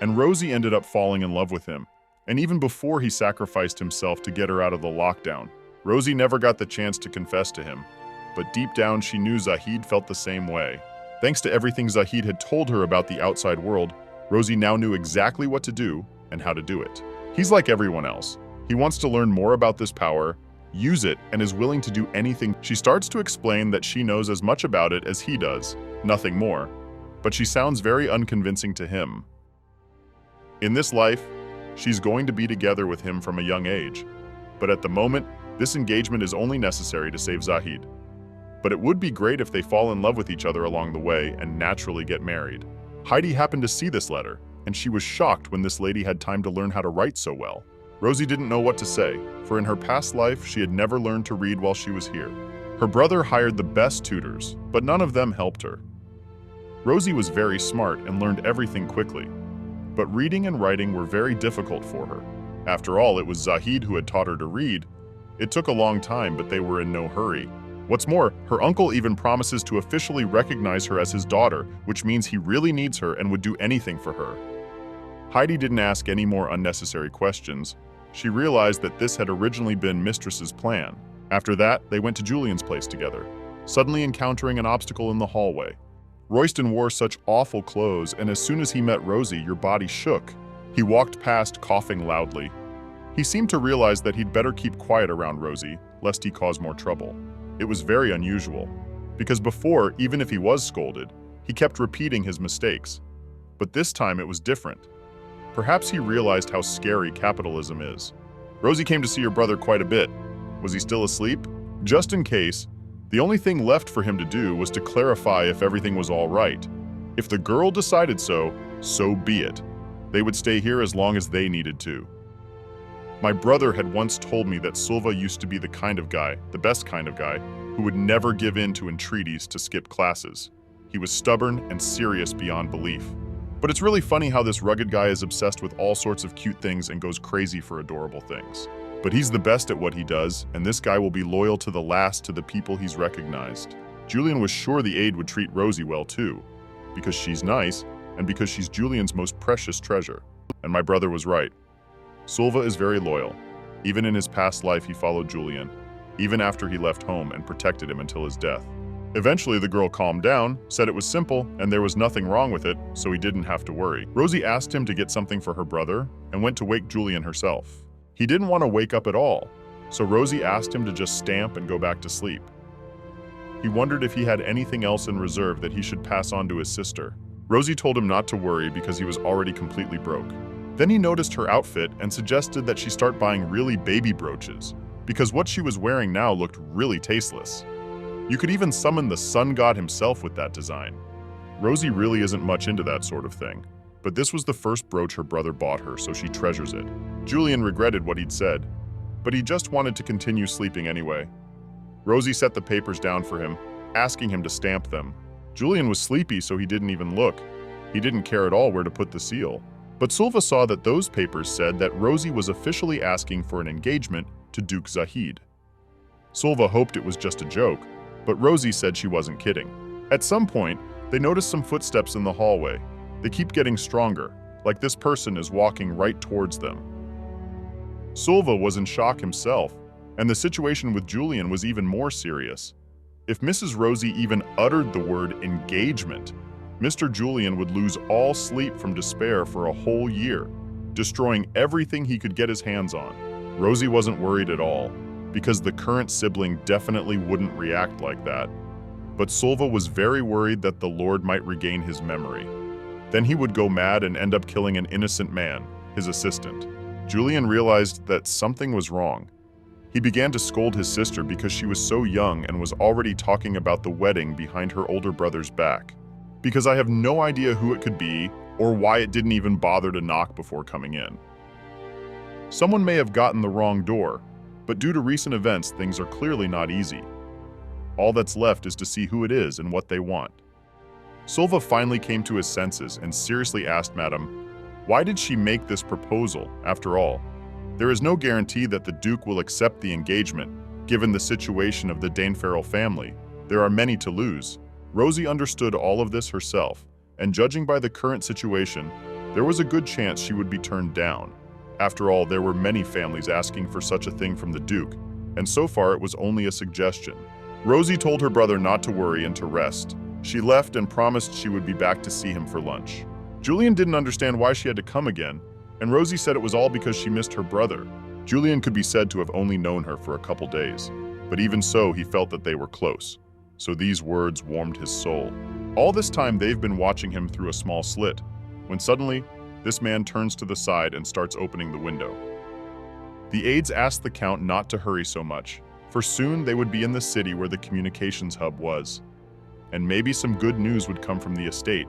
Speaker 2: And Rosie ended up falling in love with him, and even before he sacrificed himself to get her out of the lockdown, Rosie never got the chance to confess to him, but deep down she knew Zahid felt the same way. Thanks to everything Zahid had told her about the outside world, Rosie now knew exactly what to do and how to do it. He's like everyone else. He wants to learn more about this power, use it, and is willing to do anything. She starts to explain that she knows as much about it as he does, nothing more, but she sounds very unconvincing to him. In this life, she's going to be together with him from a young age, but at the moment, this engagement is only necessary to save Zahid. But it would be great if they fall in love with each other along the way and naturally get married. Heidi happened to see this letter, and she was shocked when this lady had time to learn how to write so well. Rosie didn't know what to say, for in her past life, she had never learned to read while she was here. Her brother hired the best tutors, but none of them helped her. Rosie was very smart and learned everything quickly, but reading and writing were very difficult for her. After all, it was Zahid who had taught her to read. It took a long time, but they were in no hurry. What's more, her uncle even promises to officially recognize her as his daughter, which means he really needs her and would do anything for her. Heidi didn't ask any more unnecessary questions. She realized that this had originally been Mistress's plan. After that, they went to Julian's place together, suddenly encountering an obstacle in the hallway. Royston wore such awful clothes, and as soon as he met Rosie, your body shook. He walked past, coughing loudly. He seemed to realize that he'd better keep quiet around Rosie, lest he cause more trouble. It was very unusual, because before, even if he was scolded, he kept repeating his mistakes. But this time it was different. Perhaps he realized how scary capitalism is. Rosie came to see your brother quite a bit. Was he still asleep? Just in case, the only thing left for him to do was to clarify if everything was all right. If the girl decided so, so be it. They would stay here as long as they needed to. My brother had once told me that Suva used to be the kind of guy, the best kind of guy, who would never give in to entreaties to skip classes. He was stubborn and serious beyond belief. But it's really funny how this rugged guy is obsessed with all sorts of cute things and goes crazy for adorable things. But he's the best at what he does, and this guy will be loyal to the last to the people he's recognized. Julian was sure the aide would treat Rosie well too, because she's nice and because she's Julian's most precious treasure. And my brother was right. Suva is very loyal. Even in his past life, he followed Julian, even after he left home and protected him until his death. Eventually, the girl calmed down, said it was simple, and there was nothing wrong with it, so he didn't have to worry. Rosie asked him to get something for her brother and went to wake Julian herself. He didn't want to wake up at all, so Rosie asked him to just stamp and go back to sleep. He wondered if he had anything else in reserve that he should pass on to his sister. Rosie told him not to worry because he was already completely broke. Then he noticed her outfit and suggested that she start buying really baby brooches, because what she was wearing now looked really tasteless. You could even summon the sun god himself with that design. Rosie really isn't much into that sort of thing, but this was the first brooch her brother bought her, so she treasures it. Julian regretted what he'd said, but he just wanted to continue sleeping anyway. Rosie set the papers down for him, asking him to stamp them. Julian was sleepy, so he didn't even look. He didn't care at all where to put the seal. But Suva saw that those papers said that Rosie was officially asking for an engagement to Duke Zahid. Suva hoped it was just a joke, but Rosie said she wasn't kidding. At some point, they noticed some footsteps in the hallway. They keep getting stronger, like this person is walking right towards them. Suva was in shock himself, and the situation with Julian was even more serious. If Mrs. Rosie even uttered the word engagement, Mr. Julian would lose all sleep from despair for a whole year, destroying everything he could get his hands on. Rosie wasn't worried at all, because the current sibling definitely wouldn't react like that. But Suva was very worried that the Lord might regain his memory. Then he would go mad and end up killing an innocent man, his assistant. Julian realized that something was wrong. He began to scold his sister because she was so young and was already talking about the wedding behind her older brother's back. Because I have no idea who it could be or why it didn't even bother to knock before coming in. Someone may have gotten the wrong door, but due to recent events, things are clearly not easy. All that's left is to see who it is and what they want. Suva finally came to his senses and seriously asked Madam, why did she make this proposal, after all? There is no guarantee that the Duke will accept the engagement, given the situation of the Daneferrell family. There are many to lose. Rosie understood all of this herself, and judging by the current situation, there was a good chance she would be turned down. After all, there were many families asking for such a thing from the Duke, and so far it was only a suggestion. Rosie told her brother not to worry and to rest. She left and promised she would be back to see him for lunch. Julian didn't understand why she had to come again, and Rosie said it was all because she missed her brother. Julian could be said to have only known her for a couple days, but even so, he felt that they were close. So these words warmed his soul. All this time, they've been watching him through a small slit, when suddenly, this man turns to the side and starts opening the window. The aides asked the Count not to hurry so much, for soon they would be in the city where the communications hub was, and maybe some good news would come from the estate.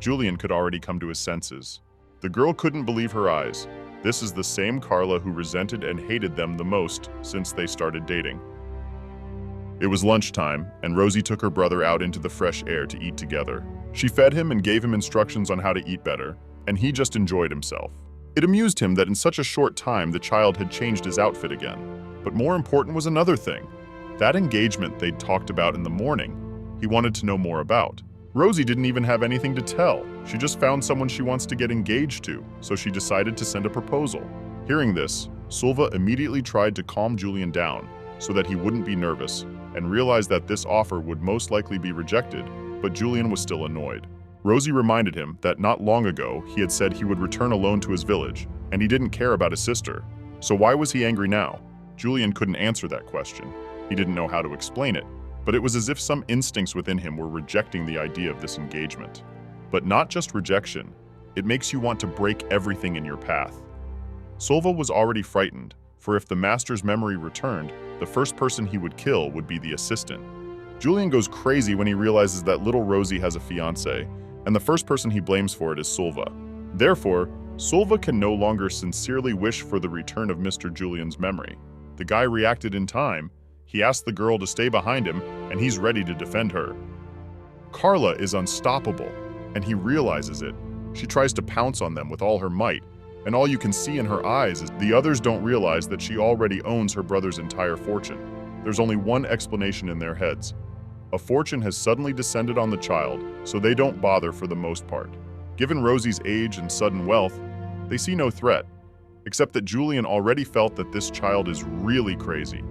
Speaker 2: Julian could already come to his senses. The girl couldn't believe her eyes. This is the same Carla who resented and hated them the most since they started dating. It was lunchtime, and Rosie took her brother out into the fresh air to eat together. She fed him and gave him instructions on how to eat better, and he just enjoyed himself. It amused him that in such a short time the child had changed his outfit again. But more important was another thing. That engagement they'd talked about in the morning, he wanted to know more about. Rosie didn't even have anything to tell. She just found someone she wants to get engaged to, so she decided to send a proposal. Hearing this, Suva immediately tried to calm Julian down so that he wouldn't be nervous, and realized that this offer would most likely be rejected, but Julian was still annoyed. Rosie reminded him that not long ago he had said he would return alone to his village, and he didn't care about his sister. So why was he angry now? Julian couldn't answer that question. He didn't know how to explain it, but it was as if some instincts within him were rejecting the idea of this engagement. But not just rejection, it makes you want to break everything in your path. Suva was already frightened, for if the master's memory returned, the first person he would kill would be the assistant. Julian goes crazy when he realizes that little Rosie has a fiancé, and the first person he blames for it is Suva. Therefore, Suva can no longer sincerely wish for the return of Mr. Julian's memory. The guy reacted in time. He asked the girl to stay behind him, and he's ready to defend her. Carla is unstoppable, and he realizes it. She tries to pounce on them with all her might, and all you can see in her eyes is the others don't realize that she already owns her brother's entire fortune. There's only one explanation in their heads. A fortune has suddenly descended on the child, so they don't bother for the most part. Given Rosie's age and sudden wealth, they see no threat, except that Julian already felt that this child is really crazy.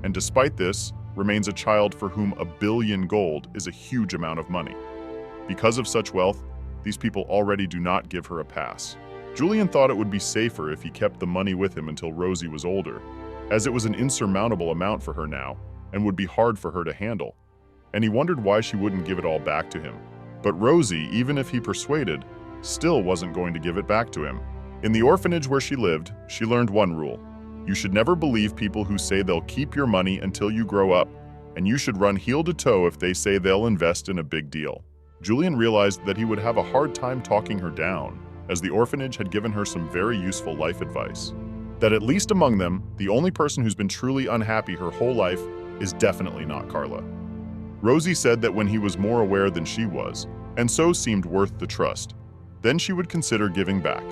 Speaker 2: And despite this, remains a child for whom 1 billion gold is a huge amount of money. Because of such wealth, these people already do not give her a pass. Julian thought it would be safer if he kept the money with him until Rosie was older, as it was an insurmountable amount for her now and would be hard for her to handle, and he wondered why she wouldn't give it all back to him. But Rosie, even if he persuaded, still wasn't going to give it back to him. In the orphanage where she lived, she learned one rule. You should never believe people who say they'll keep your money until you grow up, and you should run heel to toe if they say they'll invest in a big deal. Julian realized that he would have a hard time talking her down, as the orphanage had given her some very useful life advice. That at least among them, the only person who's been truly unhappy her whole life is definitely not Carla. Rosie said that when he was more aware than she was, and so seemed worth the trust, then she would consider giving back.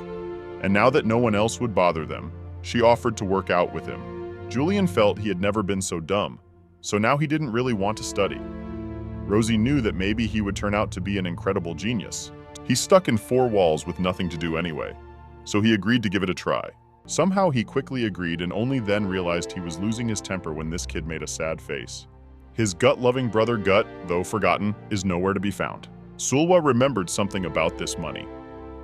Speaker 2: And now that no one else would bother them, she offered to work out with him. Julian felt he had never been so dumb, so now he didn't really want to study. Rosie knew that maybe he would turn out to be an incredible genius. He's stuck in 4 walls with nothing to do anyway, so he agreed to give it a try. Somehow he quickly agreed and only then realized he was losing his temper when this kid made a sad face. His gut-loving brother Gut, though forgotten, is nowhere to be found. Suva remembered something about this money.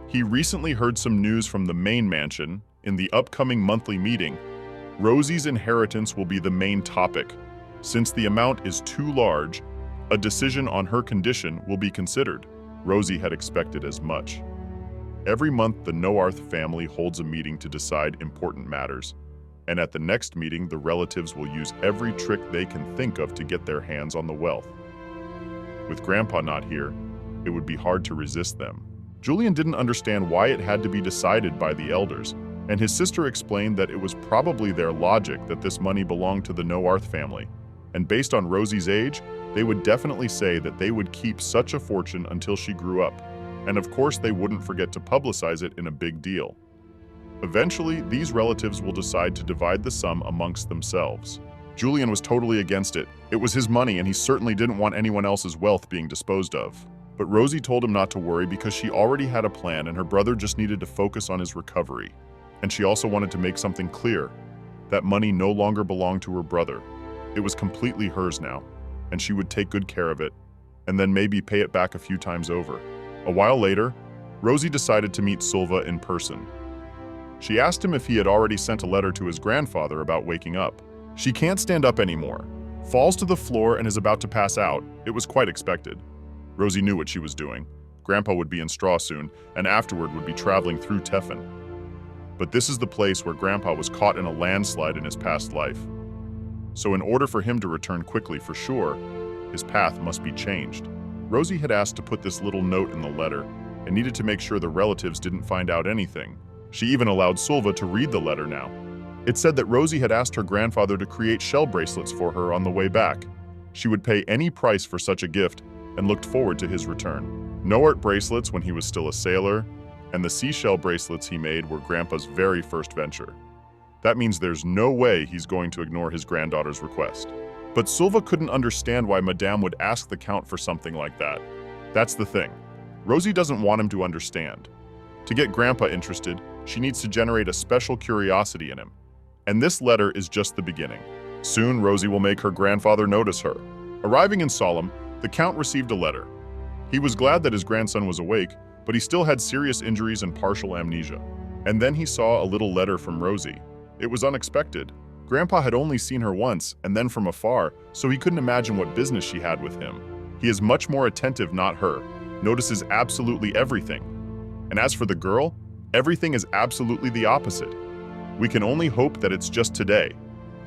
Speaker 2: He recently heard some news from the main mansion. In the upcoming monthly meeting, Rosie's inheritance will be the main topic. Since the amount is too large, a decision on her condition will be considered. Rosie had expected as much. Every month, the Noarth family holds a meeting to decide important matters, and at the next meeting, the relatives will use every trick they can think of to get their hands on the wealth. With Grandpa not here, it would be hard to resist them. Julian didn't understand why it had to be decided by the elders, and his sister explained that it was probably their logic that this money belonged to the Noarth family, and based on Rosie's age, they would definitely say that they would keep such a fortune until she grew up, and of course they wouldn't forget to publicize it in a big deal. Eventually, these relatives will decide to divide the sum amongst themselves. Julian was totally against it. It was his money and he certainly didn't want anyone else's wealth being disposed of. But Rosie told him not to worry because she already had a plan and her brother just needed to focus on his recovery. And she also wanted to make something clear. That money no longer belonged to her brother. It was completely hers now, and she would take good care of it, and then maybe pay it back a few times over. A while later, Rosie decided to meet Suva in person. She asked him if he had already sent a letter to his grandfather about waking up. She can't stand up anymore, falls to the floor and is about to pass out. It was quite expected. Rosie knew what she was doing. Grandpa would be in Straw soon, and afterward would be traveling through Tefan. But this is the place where Grandpa was caught in a landslide in his past life. So in order for him to return quickly for sure, his path must be changed. Rosie had asked to put this little note in the letter and needed to make sure the relatives didn't find out anything. She even allowed Suva to read the letter now. It said that Rosie had asked her grandfather to create shell bracelets for her on the way back. She would pay any price for such a gift and looked forward to his return. Noart bracelets when he was still a sailor, and the seashell bracelets he made were Grandpa's very first venture. That means there's no way he's going to ignore his granddaughter's request. But Suva couldn't understand why Madame would ask the Count for something like that. That's the thing. Rosie doesn't want him to understand. To get Grandpa interested, she needs to generate a special curiosity in him. And this letter is just the beginning. Soon, Rosie will make her grandfather notice her. Arriving in Solemn, the Count received a letter. He was glad that his grandson was awake, but he still had serious injuries and partial amnesia. And then he saw a little letter from Rosie. It was unexpected. Grandpa had only seen her once, and then from afar, so he couldn't imagine what business she had with him. He is much more attentive, not her, notices absolutely everything. And as for the girl, everything is absolutely the opposite. We can only hope that it's just today,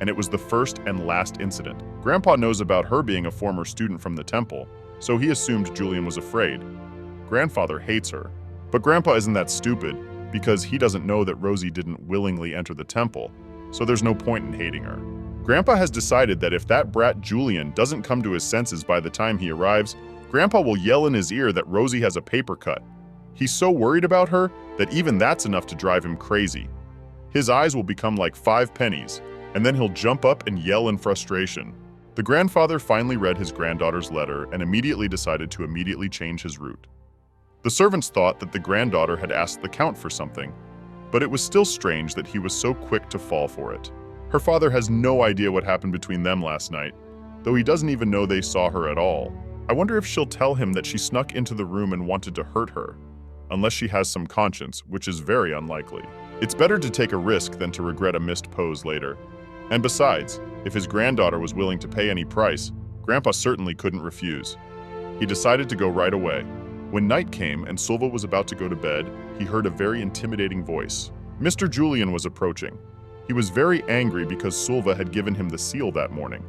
Speaker 2: and it was the first and last incident. Grandpa knows about her being a former student from the temple, so he assumed Julian was afraid. Grandfather hates her, but Grandpa isn't that stupid because he doesn't know that Rosie didn't willingly enter the temple, so there's no point in hating her. Grandpa has decided that if that brat Julian doesn't come to his senses by the time he arrives, Grandpa will yell in his ear that Rosie has a paper cut. He's so worried about her that even that's enough to drive him crazy. His eyes will become like 5 pennies, and then he'll jump up and yell in frustration. The grandfather finally read his granddaughter's letter and immediately decided to immediately change his route. The servants thought that the granddaughter had asked the Count for something, but it was still strange that he was so quick to fall for it. Her father has no idea what happened between them last night. though he doesn't even know they saw her at all. I wonder if she'll tell him that she snuck into the room and wanted to hurt her, unless she has some conscience, which is very unlikely. It's better to take a risk than to regret a missed pose later. And besides, if his granddaughter was willing to pay any price, Grandpa certainly couldn't refuse. He decided to go right away. When night came and Suva was about to go to bed, he heard a very intimidating voice. Mr. Julian was approaching. He was very angry because Suva had given him the seal that morning.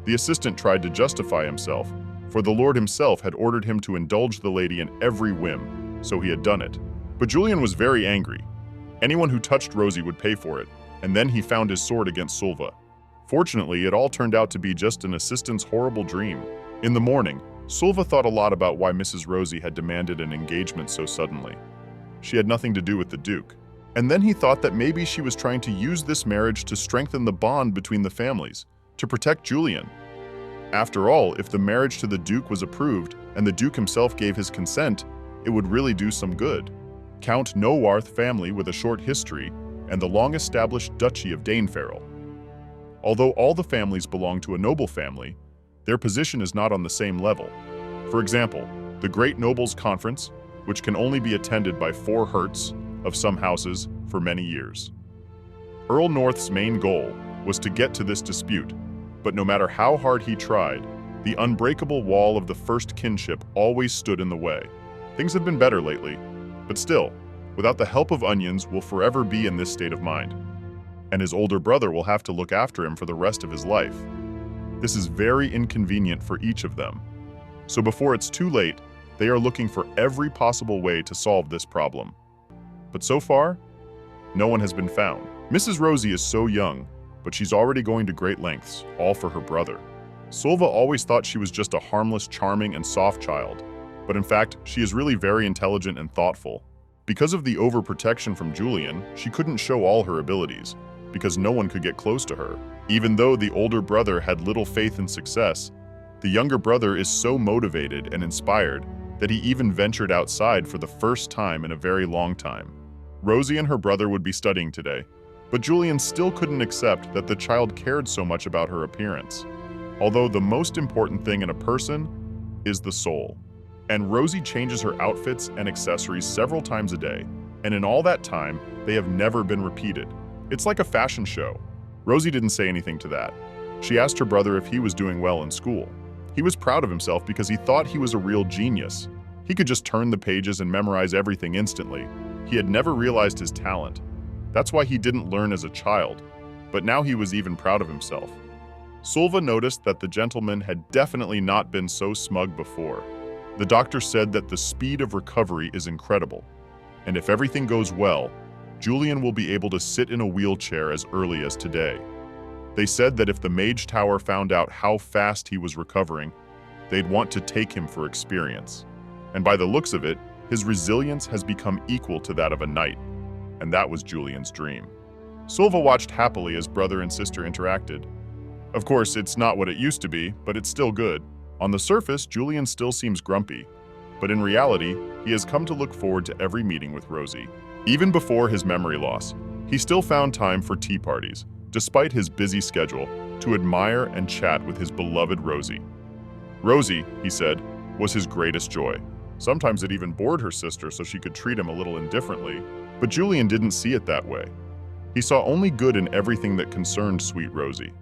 Speaker 2: The assistant tried to justify himself, for the Lord himself had ordered him to indulge the lady in every whim, so he had done it. But Julian was very angry. Anyone who touched Rosie would pay for it, and then he found his sword against Suva. Fortunately, it all turned out to be just an assistant's horrible dream. In the morning, Suva thought a lot about why Mrs. Rosie had demanded an engagement so suddenly. She had nothing to do with the Duke. And then he thought that maybe she was trying to use this marriage to strengthen the bond between the families, to protect Julian. After all, if the marriage to the Duke was approved and the Duke himself gave his consent, it would really do some good. Count Nowarth family with a short history and the long-established Duchy of Daneferrell. Although all the families belong to a noble family, their position is not on the same level. For example, the Great Nobles Conference, which can only be attended by 4 herts of some houses for many years. Earl North's main goal was to get to this dispute, but no matter how hard he tried, the unbreakable wall of the first kinship always stood in the way. Things have been better lately, but still, without the help of onions, will forever be in this state of mind. And his older brother will have to look after him for the rest of his life. This is very inconvenient for each of them. So before it's too late, they are looking for every possible way to solve this problem. But so far, no one has been found. Mrs. Rosie is so young, but she's already going to great lengths, all for her brother. Suva always thought she was just a harmless, charming, and soft child, but in fact, she is really very intelligent and thoughtful. Because of the overprotection from Julian, she couldn't show all her abilities, because no one could get close to her. Even though the older brother had little faith in success, the younger brother is so motivated and inspired that he even ventured outside for the first time in a very long time. Rosie and her brother would be studying today, but Julian still couldn't accept that the child cared so much about her appearance. Although the most important thing in a person is the soul. And Rosie changes her outfits and accessories several times a day, and in all that time, they have never been repeated. It's like a fashion show. Rosie didn't say anything to that. She asked her brother if he was doing well in school. He was proud of himself because he thought he was a real genius. He could just turn the pages and memorize everything instantly. He had never realized his talent. That's why he didn't learn as a child, but now he was even proud of himself. Suva noticed that the gentleman had definitely not been so smug before. The doctor said that the speed of recovery is incredible, and if everything goes well, Julian will be able to sit in a wheelchair as early as today. They said that if the Mage Tower found out how fast he was recovering, they'd want to take him for experience. And by the looks of it, his resilience has become equal to that of a knight, and that was Julian's dream. Suva watched happily as brother and sister interacted. Of course, it's not what it used to be, but it's still good. On the surface, Julian still seems grumpy, but in reality, he has come to look forward to every meeting with Rosie. Even before his memory loss, he still found time for tea parties, despite his busy schedule, to admire and chat with his beloved Rosie. Rosie, he said, was his greatest joy. Sometimes it even bored her sister so she could treat him a little indifferently, but Julian didn't see it that way. He saw only good in everything that concerned sweet Rosie.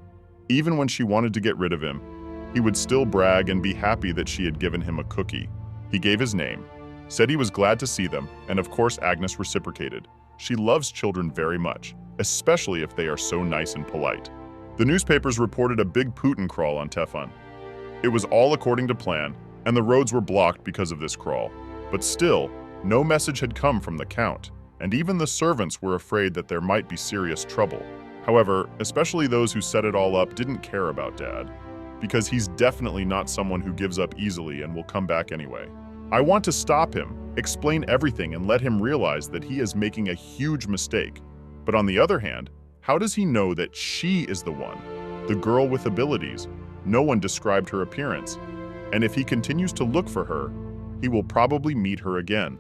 Speaker 2: Even when she wanted to get rid of him, he would still brag and be happy that she had given him a cookie. He gave his name, said he was glad to see them, and of course Agnes reciprocated. She loves children very much, especially if they are so nice and polite. The newspapers reported a big Putin crawl on Tefon. It was all according to plan, and the roads were blocked because of this crawl. But still, no message had come from the Count, and even the servants were afraid that there might be serious trouble. However, especially those who set it all up didn't care about Dad, because he's definitely not someone who gives up easily and will come back anyway. I want to stop him, explain everything, and let him realize that he is making a huge mistake. But on the other hand, how does he know that she is the one? The girl with abilities. No one described her appearance. And if he continues to look for her, he will probably meet her again.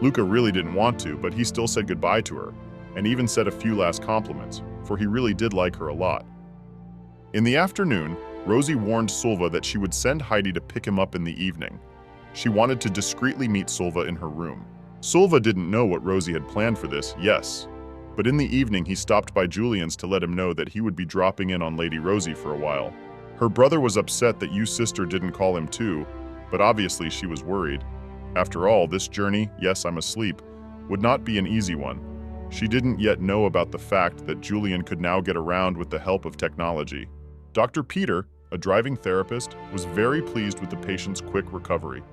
Speaker 2: Luca really didn't want to, but he still said goodbye to her, and even said a few last compliments, for he really did like her a lot. In the afternoon, Rosie warned Suva that she would send Heidi to pick him up in the evening. She wanted to discreetly meet Suva in her room. Suva didn't know what Rosie had planned for this, yes. But in the evening, he stopped by Julian's to let him know that he would be dropping in on Lady Rosie for a while. Her brother was upset that Yu's sister didn't call him too, but obviously she was worried. After all, this journey, yes, I'm asleep, would not be an easy one. She didn't yet know about the fact that Julian could now get around with the help of technology. Dr. Peter, a driving therapist, was very pleased with the patient's quick recovery.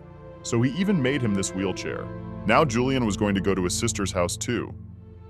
Speaker 2: So he even made him this wheelchair. Now Julian was going to go to his sister's house too.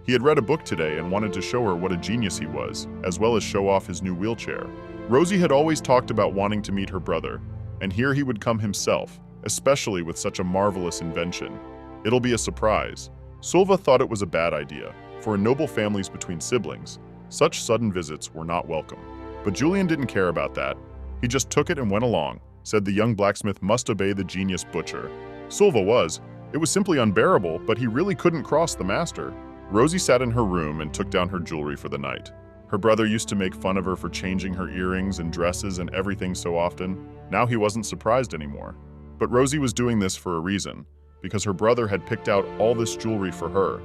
Speaker 2: He had read a book today and wanted to show her what a genius he was, as well as show off his new wheelchair. Rosie had always talked about wanting to meet her brother, and here he would come himself, especially with such a marvelous invention. It'll be a surprise. Suva thought it was a bad idea, for in noble families between siblings, such sudden visits were not welcome. But Julian didn't care about that. He just took it and went along, said the young blacksmith must obey the genius butcher. Suva was. It was simply unbearable, but he really couldn't cross the master. Rosie sat in her room and took down her jewelry for the night. Her brother used to make fun of her for changing her earrings and dresses and everything so often. Now he wasn't surprised anymore. But Rosie was doing this for a reason, because her brother had picked out all this jewelry for her,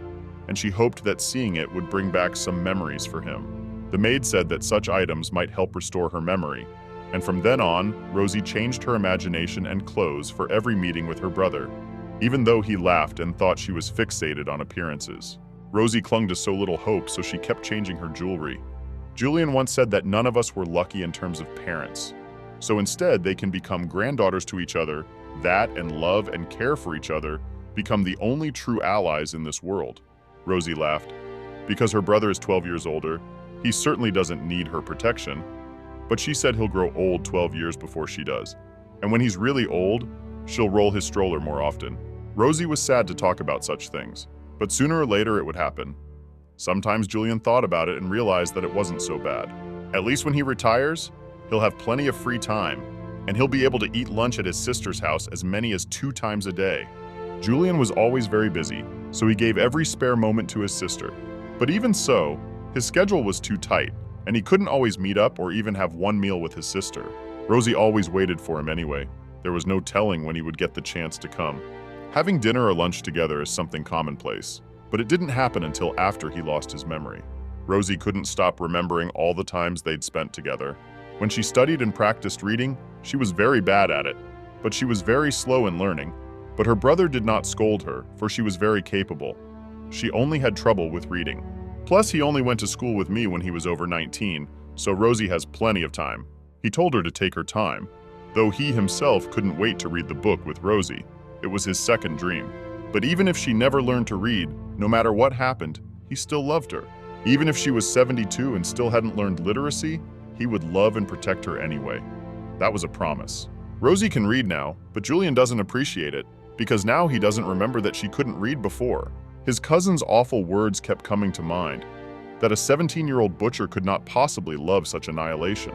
Speaker 2: and she hoped that seeing it would bring back some memories for him. The maid said that such items might help restore her memory, and from then on, Rosie changed her imagination and clothes for every meeting with her brother, even though he laughed and thought she was fixated on appearances. Rosie clung to so little hope, so she kept changing her jewelry. Julian once said that none of us were lucky in terms of parents, so instead they can become granddaughters to each other. That and love and care for each other become the only true allies in this world. Rosie laughed. Because her brother is 12 years older, he certainly doesn't need her protection, but she said he'll grow old 12 years before she does. And when he's really old, she'll roll his stroller more often. Rosie was sad to talk about such things, but sooner or later it would happen. Sometimes Julian thought about it and realized that it wasn't so bad. At least when he retires, he'll have plenty of free time, and he'll be able to eat lunch at his sister's house as many as 2 times a day. Julian was always very busy, so he gave every spare moment to his sister. But even so, his schedule was too tight, and he couldn't always meet up or even have one meal with his sister. Rosie always waited for him anyway. There was no telling when he would get the chance to come. Having dinner or lunch together is something commonplace, but it didn't happen until after he lost his memory. Rosie couldn't stop remembering all the times they'd spent together. When she studied and practiced reading, she was very bad at it, but she was very slow in learning. But her brother did not scold her, for she was very capable. She only had trouble with reading. Plus, he only went to school with me when he was over 19, so Rosie has plenty of time. He told her to take her time, though he himself couldn't wait to read the book with Rosie. It was his second dream. But even if she never learned to read, no matter what happened, he still loved her. Even if she was 72 and still hadn't learned literacy, he would love and protect her anyway. That was a promise. Rosie can read now, but Julian doesn't appreciate it, because now he doesn't remember that she couldn't read before. His cousin's awful words kept coming to mind, that a 17-year-old butcher could not possibly love such annihilation.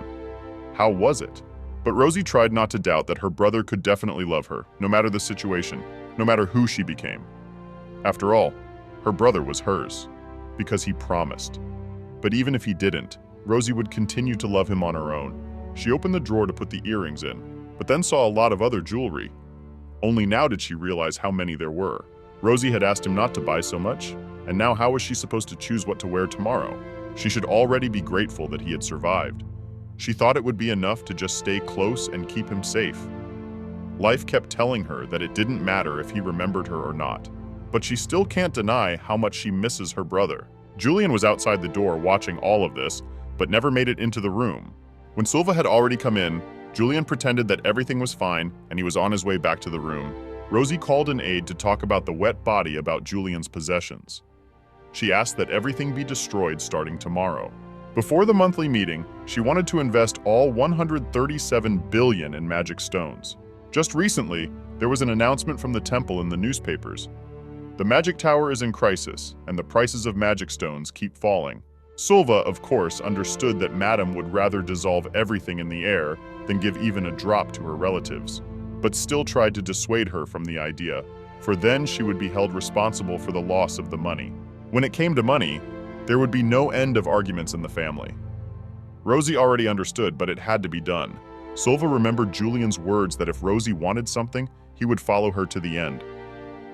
Speaker 2: How was it? But Rosie tried not to doubt that her brother could definitely love her, no matter the situation, no matter who she became. After all, her brother was hers, because he promised. But even if he didn't, Rosie would continue to love him on her own. She opened the drawer to put the earrings in, but then saw a lot of other jewelry. Only now did she realize how many there were. Rosie had asked him not to buy so much, and now how was she supposed to choose what to wear tomorrow? She should already be grateful that he had survived. She thought it would be enough to just stay close and keep him safe. Life kept telling her that it didn't matter if he remembered her or not, but she still can't deny how much she misses her brother. Julian was outside the door watching all of this, but never made it into the room. When Suva had already come in, Julian pretended that everything was fine and he was on his way back to the room. Rosie called an aide to talk about the wet body about Julian's possessions. She asked that everything be destroyed starting tomorrow. Before the monthly meeting, she wanted to invest all 137 billion in magic stones. Just recently, there was an announcement from the temple in the newspapers. The magic tower is in crisis, and the prices of magic stones keep falling. Suva, of course, understood that Madame would rather dissolve everything in the air than give even a drop to her relatives, but still tried to dissuade her from the idea, for then she would be held responsible for the loss of the money. When it came to money, there would be no end of arguments in the family. Rosie already understood, but it had to be done. Suva remembered Julian's words that if Rosie wanted something, he would follow her to the end.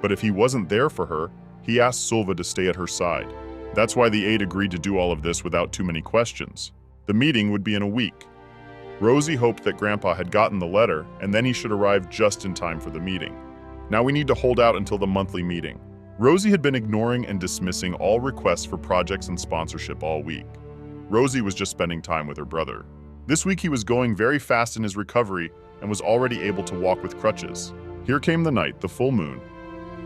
Speaker 2: But if he wasn't there for her, he asked Suva to stay at her side. That's why the aide agreed to do all of this without too many questions. The meeting would be in a week. Rosie hoped that Grandpa had gotten the letter, and then he should arrive just in time for the meeting. Now we need to hold out until the monthly meeting. Rosie had been ignoring and dismissing all requests for projects and sponsorship all week. Rosie was just spending time with her brother. This week he was going very fast in his recovery and was already able to walk with crutches. Here came the night, the full moon.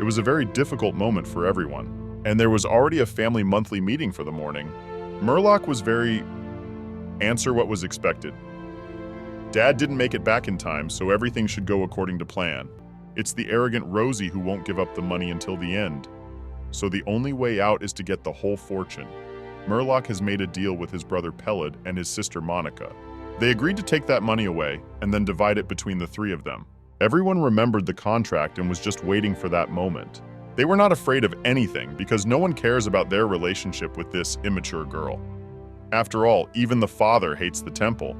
Speaker 2: It was a very difficult moment for everyone, and there was already a family monthly meeting for the morning. Murloc was very answer what was expected. Dad didn't make it back in time, so everything should go according to plan. It's the arrogant Rosie who won't give up the money until the end. So the only way out is to get the whole fortune. Murloc has made a deal with his brother Pelid and his sister Monica. They agreed to take that money away and then divide it between the three of them. Everyone remembered the contract and was just waiting for that moment. They were not afraid of anything because no one cares about their relationship with this immature girl. After all, even the father hates the temple,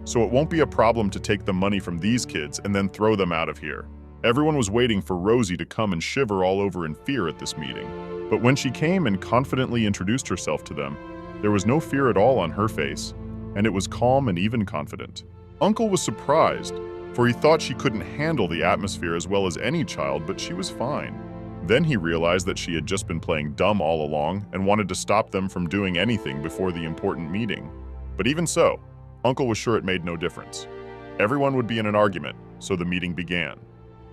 Speaker 2: so it won't be a problem to take the money from these kids and then throw them out of here. Everyone was waiting for Rosie to come and shiver all over in fear at this meeting. But when she came and confidently introduced herself to them, there was no fear at all on her face, and it was calm and even confident. Uncle was surprised, for he thought she couldn't handle the atmosphere as well as any child, but she was fine. Then he realized that she had just been playing dumb all along and wanted to stop them from doing anything before the important meeting. But even so, Uncle was sure it made no difference. Everyone would be in an argument, so the meeting began.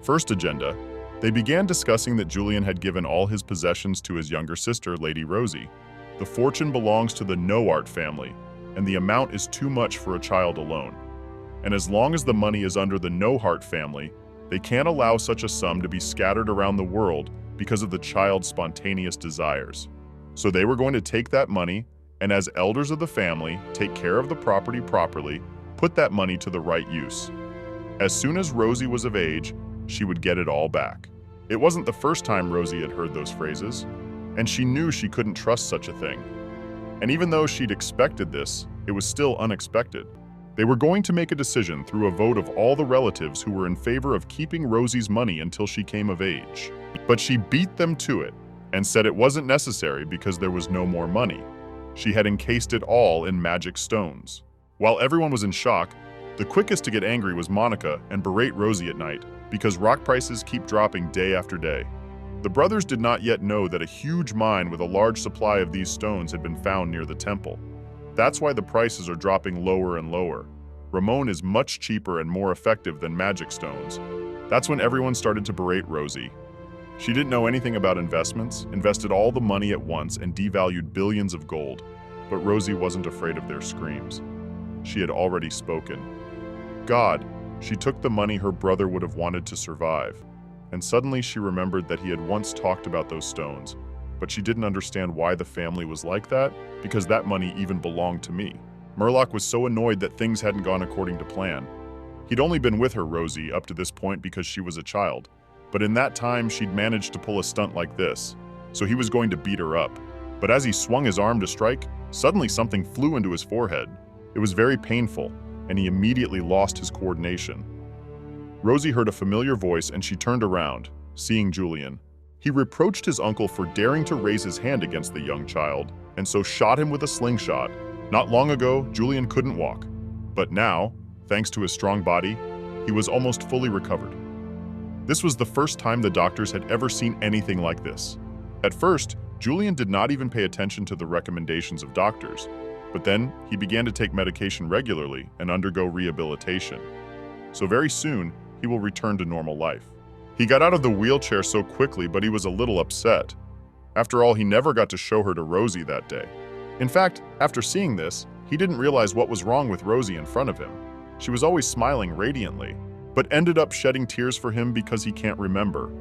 Speaker 2: First agenda, they began discussing that Julian had given all his possessions to his younger sister, Lady Rosie. The fortune belongs to the No-Art family, and the amount is too much for a child alone. And as long as the money is under the No-Heart family, they can't allow such a sum to be scattered around the world because of the child's spontaneous desires. So they were going to take that money, and as elders of the family, take care of the property properly, put that money to the right use. As soon as Rosie was of age, she would get it all back. It wasn't the first time Rosie had heard those phrases, and she knew she couldn't trust such a thing. And even though she'd expected this, it was still unexpected. They were going to make a decision through a vote of all the relatives who were in favor of keeping Rosie's money until she came of age. But she beat them to it and said it wasn't necessary because there was no more money. She had encased it all in magic stones. While everyone was in shock, the quickest to get angry was Monica and berate Rosie at night because rock prices keep dropping day after day. The brothers did not yet know that a huge mine with a large supply of these stones had been found near the temple. That's why the prices are dropping lower and lower. Ramon is much cheaper and more effective than magic stones. That's when everyone started to berate Rosie. She didn't know anything about investments, invested all the money at once, and devalued billions of gold. But Rosie wasn't afraid of their screams. She had already spoken. God, she took the money her brother would have wanted to survive. And suddenly she remembered that he had once talked about those stones, but she didn't understand why the family was like that, because that money even belonged to me. Murloc was so annoyed that things hadn't gone according to plan. He'd only been with her, Rosie, up to this point because she was a child, but in that time she'd managed to pull a stunt like this, so he was going to beat her up. But as he swung his arm to strike, suddenly something flew into his forehead. It was very painful, and he immediately lost his coordination. Rosie heard a familiar voice and she turned around, seeing Julian. He reproached his uncle for daring to raise his hand against the young child, and so shot him with a slingshot. Not long ago, Julian couldn't walk, but now, thanks to his strong body, he was almost fully recovered. This was the first time the doctors had ever seen anything like this. At first, Julian did not even pay attention to the recommendations of doctors, but then he began to take medication regularly and undergo rehabilitation. So very soon, he will return to normal life. He got out of the wheelchair so quickly, but he was a little upset. After all, he never got to show her to Rosie that day. In fact, after seeing this, he didn't realize what was wrong with Rosie in front of him. She was always smiling radiantly, but ended up shedding tears for him because he can't remember.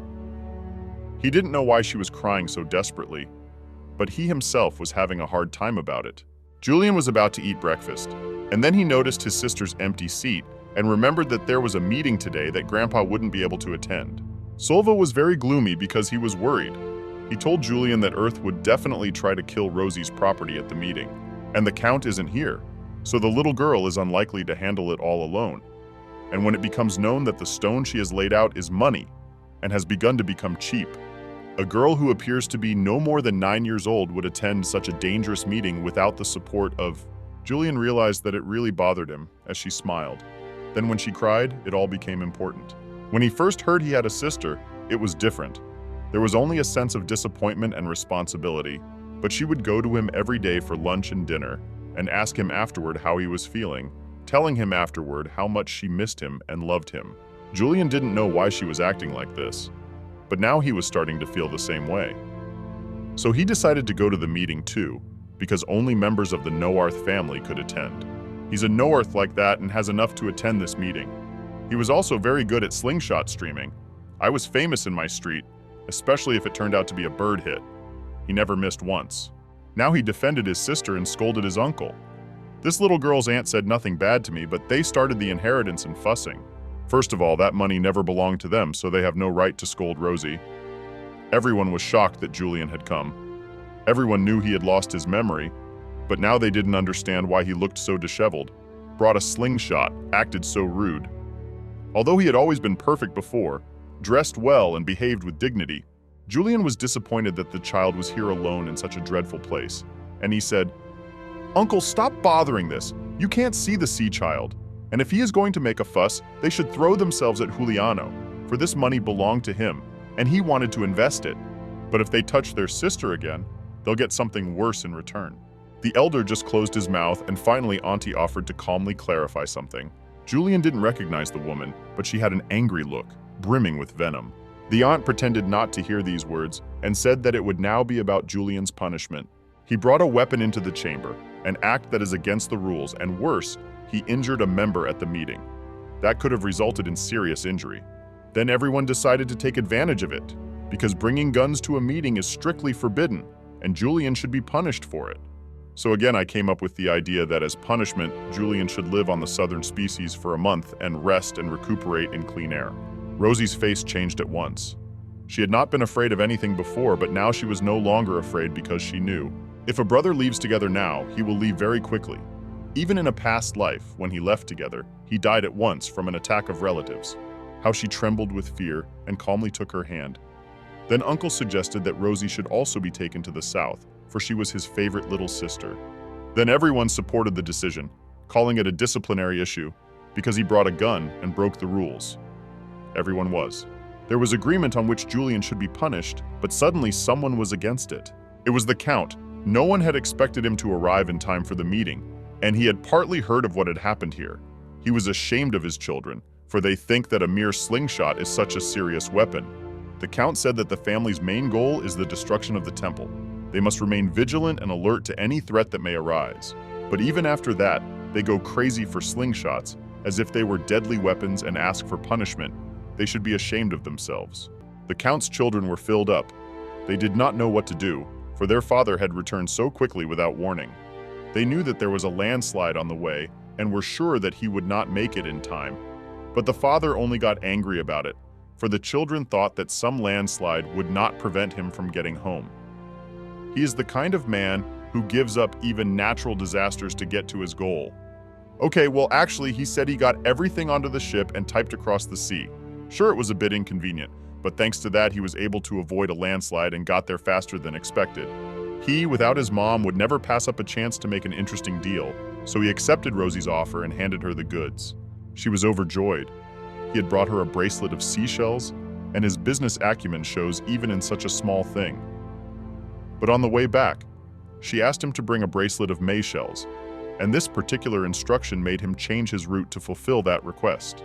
Speaker 2: He didn't know why she was crying so desperately, but he himself was having a hard time about it. Julian was about to eat breakfast, and then he noticed his sister's empty seat and remembered that there was a meeting today that Grandpa wouldn't be able to attend. Suva was very gloomy because he was worried. He told Julian that Earth would definitely try to kill Rosie's property at the meeting, and the Count isn't here. so the little girl is unlikely to handle it all alone. And when it becomes known that the stone she has laid out is money and has begun to become cheap, a girl who appears to be no more than 9 years old would attend such a dangerous meeting without the support of... Julian realized that it really bothered him as she smiled. Then when she cried, it all became important. When he first heard he had a sister, it was different. There was only a sense of disappointment and responsibility, but she would go to him every day for lunch and dinner and ask him afterward how he was feeling, telling him afterward how much she missed him and loved him. Julian didn't know why she was acting like this, but now he was starting to feel the same way. So he decided to go to the meeting too, because only members of the Noarth family could attend. He's a Noarth like that and has enough to attend this meeting. He was also very good at slingshot streaming. I was famous in my street, especially if it turned out to be a bird hit. He never missed once. Now he defended his sister and scolded his uncle. This little girl's aunt said nothing bad to me, but they started the inheritance and fussing. First of all, that money never belonged to them, so they have no right to scold Rosie. Everyone was shocked that Julian had come. Everyone knew he had lost his memory, but now they didn't understand why he looked so disheveled, brought a slingshot, acted so rude. Although he had always been perfect before, dressed well and behaved with dignity, Julian was disappointed that the child was here alone in such a dreadful place, and he said, "Uncle, stop bothering this. You can't see the sea child, and if he is going to make a fuss, they should throw themselves at Juliano, for this money belonged to him, and he wanted to invest it. But if they touch their sister again, they'll get something worse in return." The elder just closed his mouth, and finally Auntie offered to calmly clarify something. Julian didn't recognize the woman, but she had an angry look, brimming with venom. The aunt pretended not to hear these words and said that it would now be about Julian's punishment. He brought a weapon into the chamber, an act that is against the rules, and worse, he injured a member at the meeting. That could have resulted in serious injury. Then everyone decided to take advantage of it, because bringing guns to a meeting is strictly forbidden, and Julian should be punished for it. So again, I came up with the idea that as punishment, Julian should live on the southern species for a month and rest and recuperate in clean air. Rosie's face changed at once. She had not been afraid of anything before, but now she was no longer afraid because she knew. If a brother leaves together now, he will leave very quickly. Even in a past life, when he left together, he died at once from an attack of relatives. How she trembled with fear and calmly took her hand. Then Uncle suggested that Rosie should also be taken to the south, for she was his favorite little sister. Then everyone supported the decision, calling it a disciplinary issue, because he brought a gun and broke the rules. Everyone was. There was agreement on which Julian should be punished, but suddenly someone was against it. It was the Count. No one had expected him to arrive in time for the meeting, and he had partly heard of what had happened here. He was ashamed of his children, for they think that a mere slingshot is such a serious weapon. The Count said that the family's main goal is the destruction of the temple. They must remain vigilant and alert to any threat that may arise. But even after that, they go crazy for slingshots, as if they were deadly weapons, and ask for punishment. They should be ashamed of themselves. The Count's children were filled up. They did not know what to do, for their father had returned so quickly without warning. They knew that there was a landslide on the way and were sure that he would not make it in time. But the father only got angry about it, for the children thought that some landslide would not prevent him from getting home. He is the kind of man who gives up even natural disasters to get to his goal. Okay, well actually he said he got everything onto the ship and typed across the sea. Sure, it was a bit inconvenient, but thanks to that he was able to avoid a landslide and got there faster than expected. He, without his mom, would never pass up a chance to make an interesting deal, so he accepted Rosie's offer and handed her the goods. She was overjoyed. He had brought her a bracelet of seashells, and his business acumen shows even in such a small thing. But on the way back, she asked him to bring a bracelet of mage shells, and this particular instruction made him change his route to fulfill that request.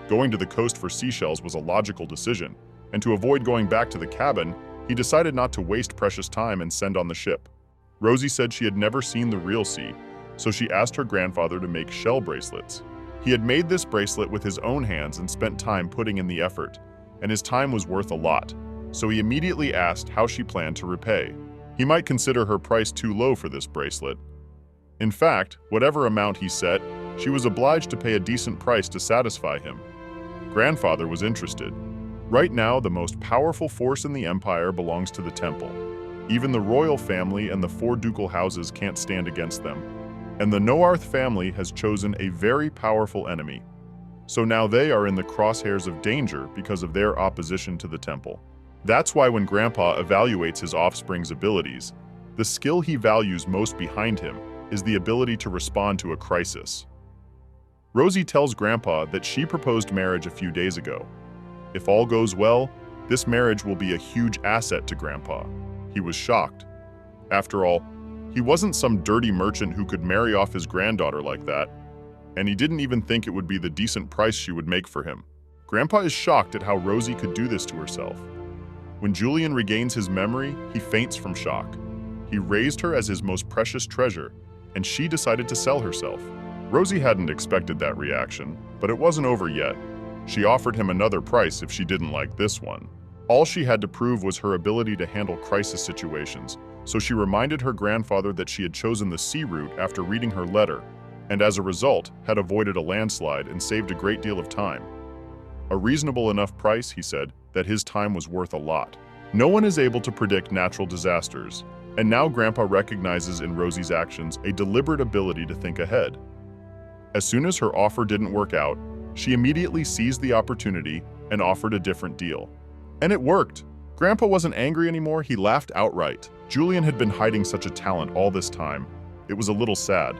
Speaker 2: Going to the coast for seashells was a logical decision, and to avoid going back to the cabin, he decided not to waste precious time and send on the ship. Rosie said she had never seen the real sea, so she asked her grandfather to make shell bracelets. He had made this bracelet with his own hands and spent time putting in the effort, and his time was worth a lot, so he immediately asked how she planned to repay. He might consider her price too low for this bracelet. In fact, whatever amount he set, she was obliged to pay a decent price to satisfy him. Grandfather was interested. Right now, the most powerful force in the empire belongs to the temple. Even the royal family and the 4 ducal houses can't stand against them. And the Noarth family has chosen a very powerful enemy. So now they are in the crosshairs of danger because of their opposition to the temple. That's why when Grandpa evaluates his offspring's abilities, the skill he values most behind him is the ability to respond to a crisis. Rosie tells Grandpa that she proposed marriage a few days ago. If all goes well, this marriage will be a huge asset to Grandpa. He was shocked. After all, he wasn't some dirty merchant who could marry off his granddaughter like that, and he didn't even think it would be the decent price she would make for him. Grandpa is shocked at how Rosie could do this to herself. When Julian regains his memory, he faints from shock. He raised her as his most precious treasure, and she decided to sell herself. Rosie hadn't expected that reaction, but it wasn't over yet. She offered him another price if she didn't like this one. All she had to prove was her ability to handle crisis situations, so she reminded her grandfather that she had chosen the sea route after reading her letter, and as a result, had avoided a landslide and saved a great deal of time. A reasonable enough price, he said, that his time was worth a lot. No one is able to predict natural disasters, and now Grandpa recognizes in Rosie's actions a deliberate ability to think ahead. As soon as her offer didn't work out, she immediately seized the opportunity and offered a different deal. And it worked. Grandpa wasn't angry anymore, he laughed outright. Julian had been hiding such a talent all this time. It was a little sad,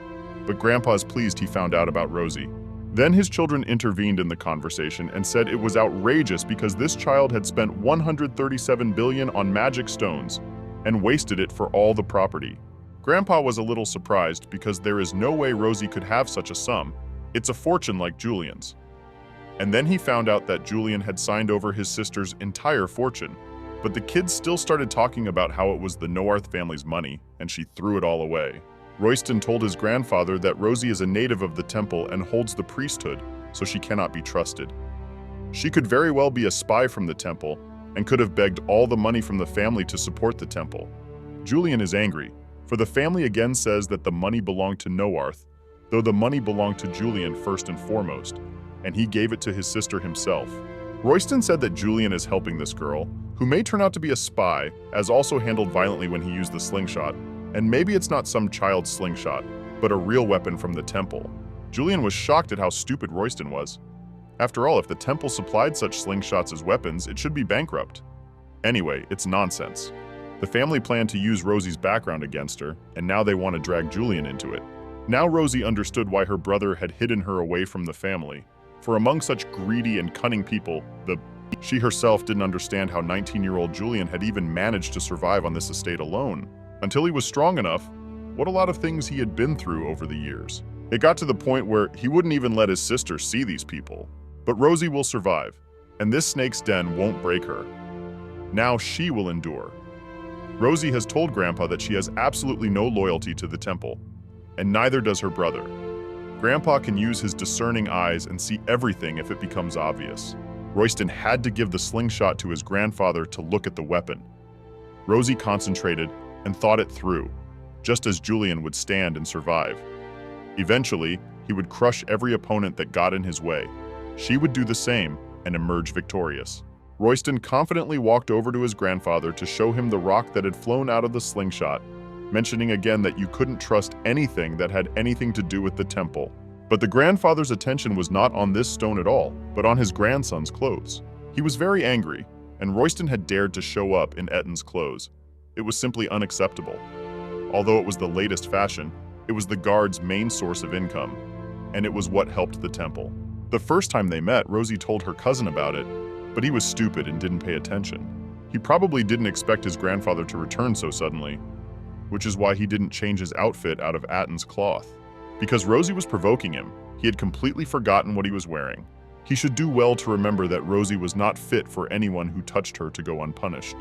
Speaker 2: but Grandpa's pleased he found out about Rosie. Then his children intervened in the conversation and said it was outrageous because this child had spent 137 billion on magic stones and wasted it for all the property. Grandpa was a little surprised because there is no way Rosie could have such a sum. It's a fortune like Julian's. And then he found out that Julian had signed over his sister's entire fortune, but the kids still started talking about how it was the Noarth family's money, and she threw it all away. Royston told his grandfather that Rosie is a native of the temple and holds the priesthood, so she cannot be trusted. She could very well be a spy from the temple and could have begged all the money from the family to support the temple. Julian is angry, for the family again says that the money belonged to Noarth, though the money belonged to Julian first and foremost, and he gave it to his sister himself. Royston said that Julian is helping this girl, who may turn out to be a spy, as also handled violently when he used the slingshot, and maybe it's not some child's slingshot, but a real weapon from the temple. Julian was shocked at how stupid Royston was. After all, if the temple supplied such slingshots as weapons, it should be bankrupt. Anyway, it's nonsense. The family planned to use Rosie's background against her, and now they want to drag Julian into it. Now Rosie understood why her brother had hidden her away from the family, for among such greedy and cunning people, she herself didn't understand how 19-year-old Julian had even managed to survive on this estate alone. Until he was strong enough, what a lot of things he had been through over the years. It got to the point where he wouldn't even let his sister see these people. But Rosie will survive, and this snake's den won't break her. Now she will endure. Rosie has told Grandpa that she has absolutely no loyalty to the temple, and neither does her brother. Grandpa can use his discerning eyes and see everything if it becomes obvious. Royston had to give the slingshot to his grandfather to look at the weapon. Rosie concentrated and thought it through, just as Julian would stand and survive. Eventually, he would crush every opponent that got in his way. She would do the same and emerge victorious. Royston confidently walked over to his grandfather to show him the rock that had flown out of the slingshot, mentioning again that you couldn't trust anything that had anything to do with the temple. But the grandfather's attention was not on this stone at all, but on his grandson's clothes. He was very angry, and Royston had dared to show up in Etton's clothes. It was simply unacceptable. Although it was the latest fashion, it was the guard's main source of income, and it was what helped the temple. The first time they met, Rosie told her cousin about it, but he was stupid and didn't pay attention. He probably didn't expect his grandfather to return so suddenly, which is why he didn't change his outfit out of Atton's cloth. Because Rosie was provoking him, he had completely forgotten what he was wearing. He should do well to remember that Rosie was not fit for anyone who touched her to go unpunished.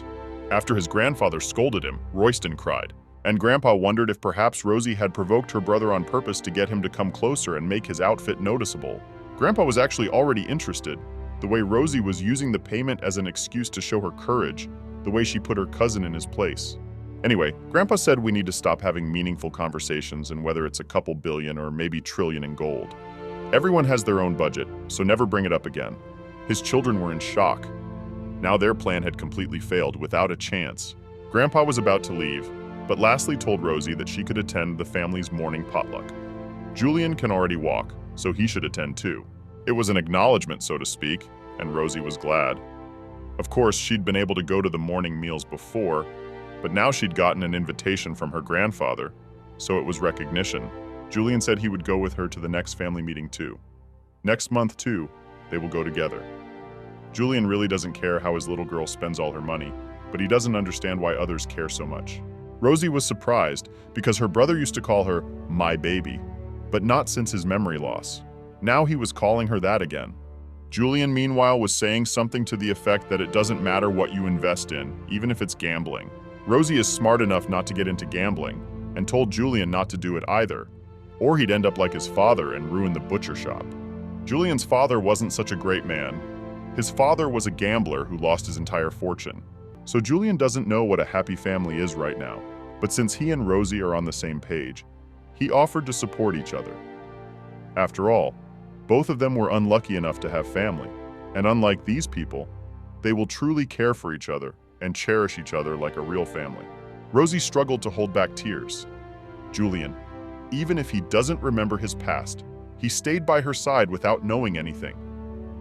Speaker 2: After his grandfather scolded him, Royston cried, and Grandpa wondered if perhaps Rosie had provoked her brother on purpose to get him to come closer and make his outfit noticeable. Grandpa was actually already interested, the way Rosie was using the payment as an excuse to show her courage, the way she put her cousin in his place. Anyway, Grandpa said we need to stop having meaningful conversations and whether it's a couple billion or maybe trillion in gold. Everyone has their own budget, so never bring it up again. His children were in shock. Now their plan had completely failed without a chance. Grandpa was about to leave, but lastly told Rosie that she could attend the family's morning potluck. Julian can already walk, so he should attend too. It was an acknowledgement, so to speak, and Rosie was glad. Of course, she'd been able to go to the morning meals before, but now she'd gotten an invitation from her grandfather, so it was recognition. Julian said he would go with her to the next family meeting too. Next month too, they will go together. Julian really doesn't care how his little girl spends all her money, but he doesn't understand why others care so much. Rosie was surprised because her brother used to call her my baby, but not since his memory loss. Now he was calling her that again. Julian, meanwhile, was saying something to the effect that it doesn't matter what you invest in, even if it's gambling. Rosie is smart enough not to get into gambling, and told Julian not to do it either, or he'd end up like his father and ruin the butcher shop. Julian's father wasn't such a great man. His father was a gambler who lost his entire fortune. So Julian doesn't know what a happy family is right now, but since he and Rosie are on the same page, he offered to support each other. After all, both of them were unlucky enough to have family, and unlike these people, they will truly care for each other and cherish each other like a real family. Rosie struggled to hold back tears. Julian, even if he doesn't remember his past, he stayed by her side without knowing anything.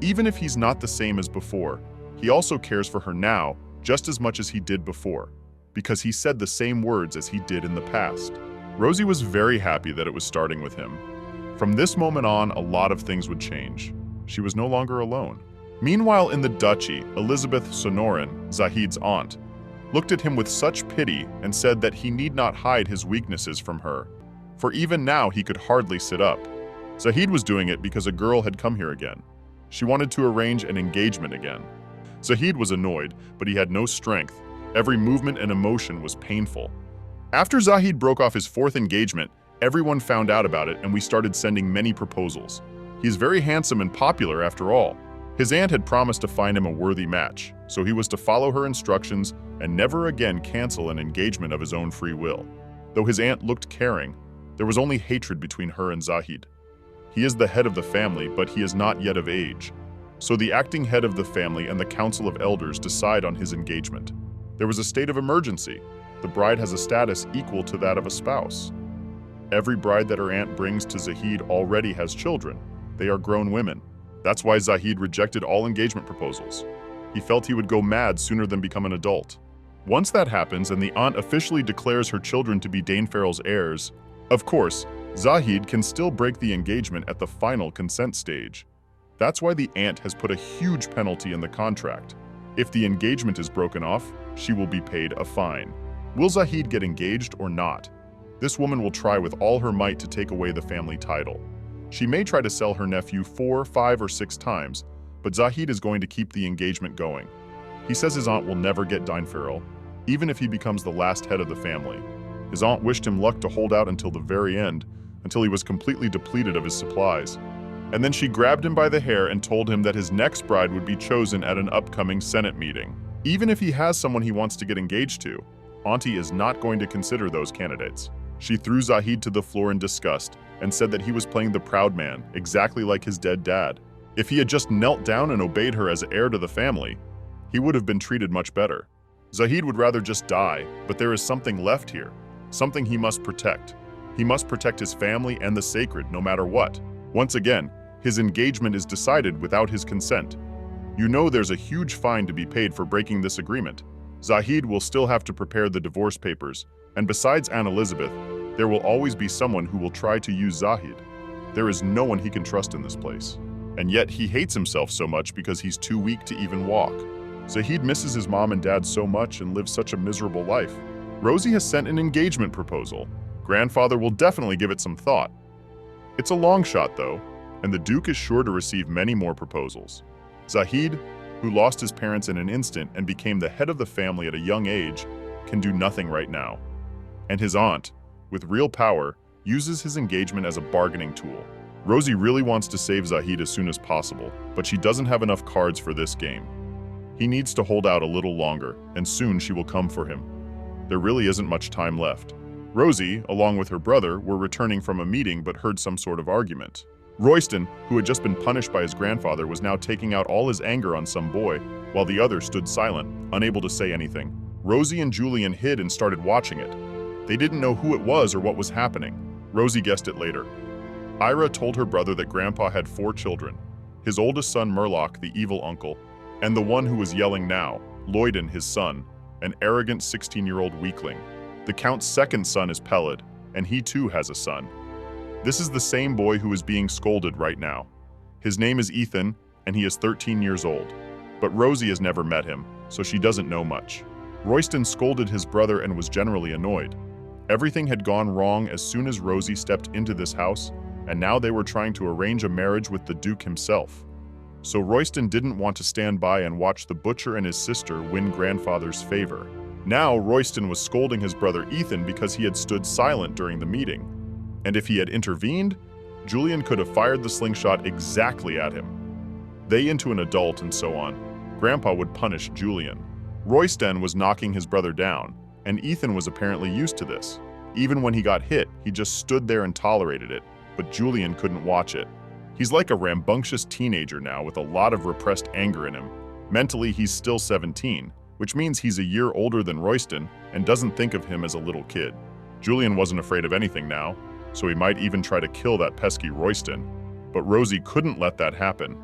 Speaker 2: Even if he's not the same as before, he also cares for her now just as much as he did before, because he said the same words as he did in the past. Rosie was very happy that it was starting with him. From this moment on, a lot of things would change. She was no longer alone. Meanwhile, in the duchy, Elizabeth Sonoran, Zahid's aunt, looked at him with such pity and said that he need not hide his weaknesses from her, for even now he could hardly sit up. Zahid was doing it because a girl had come here again. She wanted to arrange an engagement again. Zahid was annoyed, but he had no strength. Every movement and emotion was painful. After Zahid broke off his fourth engagement, everyone found out about it and we started sending many proposals. He is very handsome and popular after all. His aunt had promised to find him a worthy match, so he was to follow her instructions and never again cancel an engagement of his own free will. Though his aunt looked caring, there was only hatred between her and Zahid. He is the head of the family, but he is not yet of age. So the acting head of the family and the council of elders decide on his engagement. There was a state of emergency. The bride has a status equal to that of a spouse. Every bride that her aunt brings to Zahid already has children. They are grown women. That's why Zahid rejected all engagement proposals. He felt he would go mad sooner than become an adult. Once that happens and the aunt officially declares her children to be Dane Farrell's heirs, of course, Zahid can still break the engagement at the final consent stage. That's why the aunt has put a huge penalty in the contract. If the engagement is broken off, she will be paid a fine. Will Zahid get engaged or not? This woman will try with all her might to take away the family title. She may try to sell her nephew 4, 5, or 6 times, but Zahid is going to keep the engagement going. He says his aunt will never get Dane Farrell, even if he becomes the last head of the family. His aunt wished him luck to hold out until the very end, until he was completely depleted of his supplies. And then she grabbed him by the hair and told him that his next bride would be chosen at an upcoming Senate meeting. Even if he has someone he wants to get engaged to, Auntie is not going to consider those candidates. She threw Zahid to the floor in disgust and said that he was playing the proud man, exactly like his dead dad. If he had just knelt down and obeyed her as heir to the family, he would have been treated much better. Zahid would rather just die, but there is something left here, something he must protect. He must protect his family and the sacred, no matter what. Once again, his engagement is decided without his consent. You know there's a huge fine to be paid for breaking this agreement. Zahid will still have to prepare the divorce papers, and besides Aunt Elizabeth, there will always be someone who will try to use Zahid. There is no one he can trust in this place. And yet he hates himself so much because he's too weak to even walk. Zahid misses his mom and dad so much and lives such a miserable life. Rosie has sent an engagement proposal. Grandfather will definitely give it some thought. It's a long shot though, and the Duke is sure to receive many more proposals. Zahid, who lost his parents in an instant and became the head of the family at a young age, can do nothing right now. And his aunt, with real power, uses his engagement as a bargaining tool. Rosie really wants to save Zahid as soon as possible, but she doesn't have enough cards for this game. He needs to hold out a little longer, and soon she will come for him. There really isn't much time left. Rosie, along with her brother, were returning from a meeting but heard some sort of argument. Royston, who had just been punished by his grandfather, was now taking out all his anger on some boy, while the other stood silent, unable to say anything. Rosie and Julian hid and started watching it. They didn't know who it was or what was happening. Rosie guessed it later. Ira told her brother that Grandpa had 4 children, his oldest son Murloc, the evil uncle, and the one who was yelling now, Lloyden, his son, an arrogant 16-year-old weakling. The Count's second son is Pelid, and he too has a son. This is the same boy who is being scolded right now. His name is Ethan, and he is 13 years old. But Rosie has never met him, so she doesn't know much. Royston scolded his brother and was generally annoyed. Everything had gone wrong as soon as Rosie stepped into this house, and now they were trying to arrange a marriage with the Duke himself. So Royston didn't want to stand by and watch the butcher and his sister win grandfather's favor. Now Royston was scolding his brother Ethan because he had stood silent during the meeting. And if he had intervened, Julian could have fired the slingshot exactly at him. They into an adult and so on. Grandpa would punish Julian. Royston was knocking his brother down, and Ethan was apparently used to this. Even when he got hit, he just stood there and tolerated it, but Julian couldn't watch it. He's like a rambunctious teenager now with a lot of repressed anger in him. Mentally, he's still 17, which means he's a year older than Royston and doesn't think of him as a little kid. Julian wasn't afraid of anything now, so he might even try to kill that pesky Royston, but Rosie couldn't let that happen.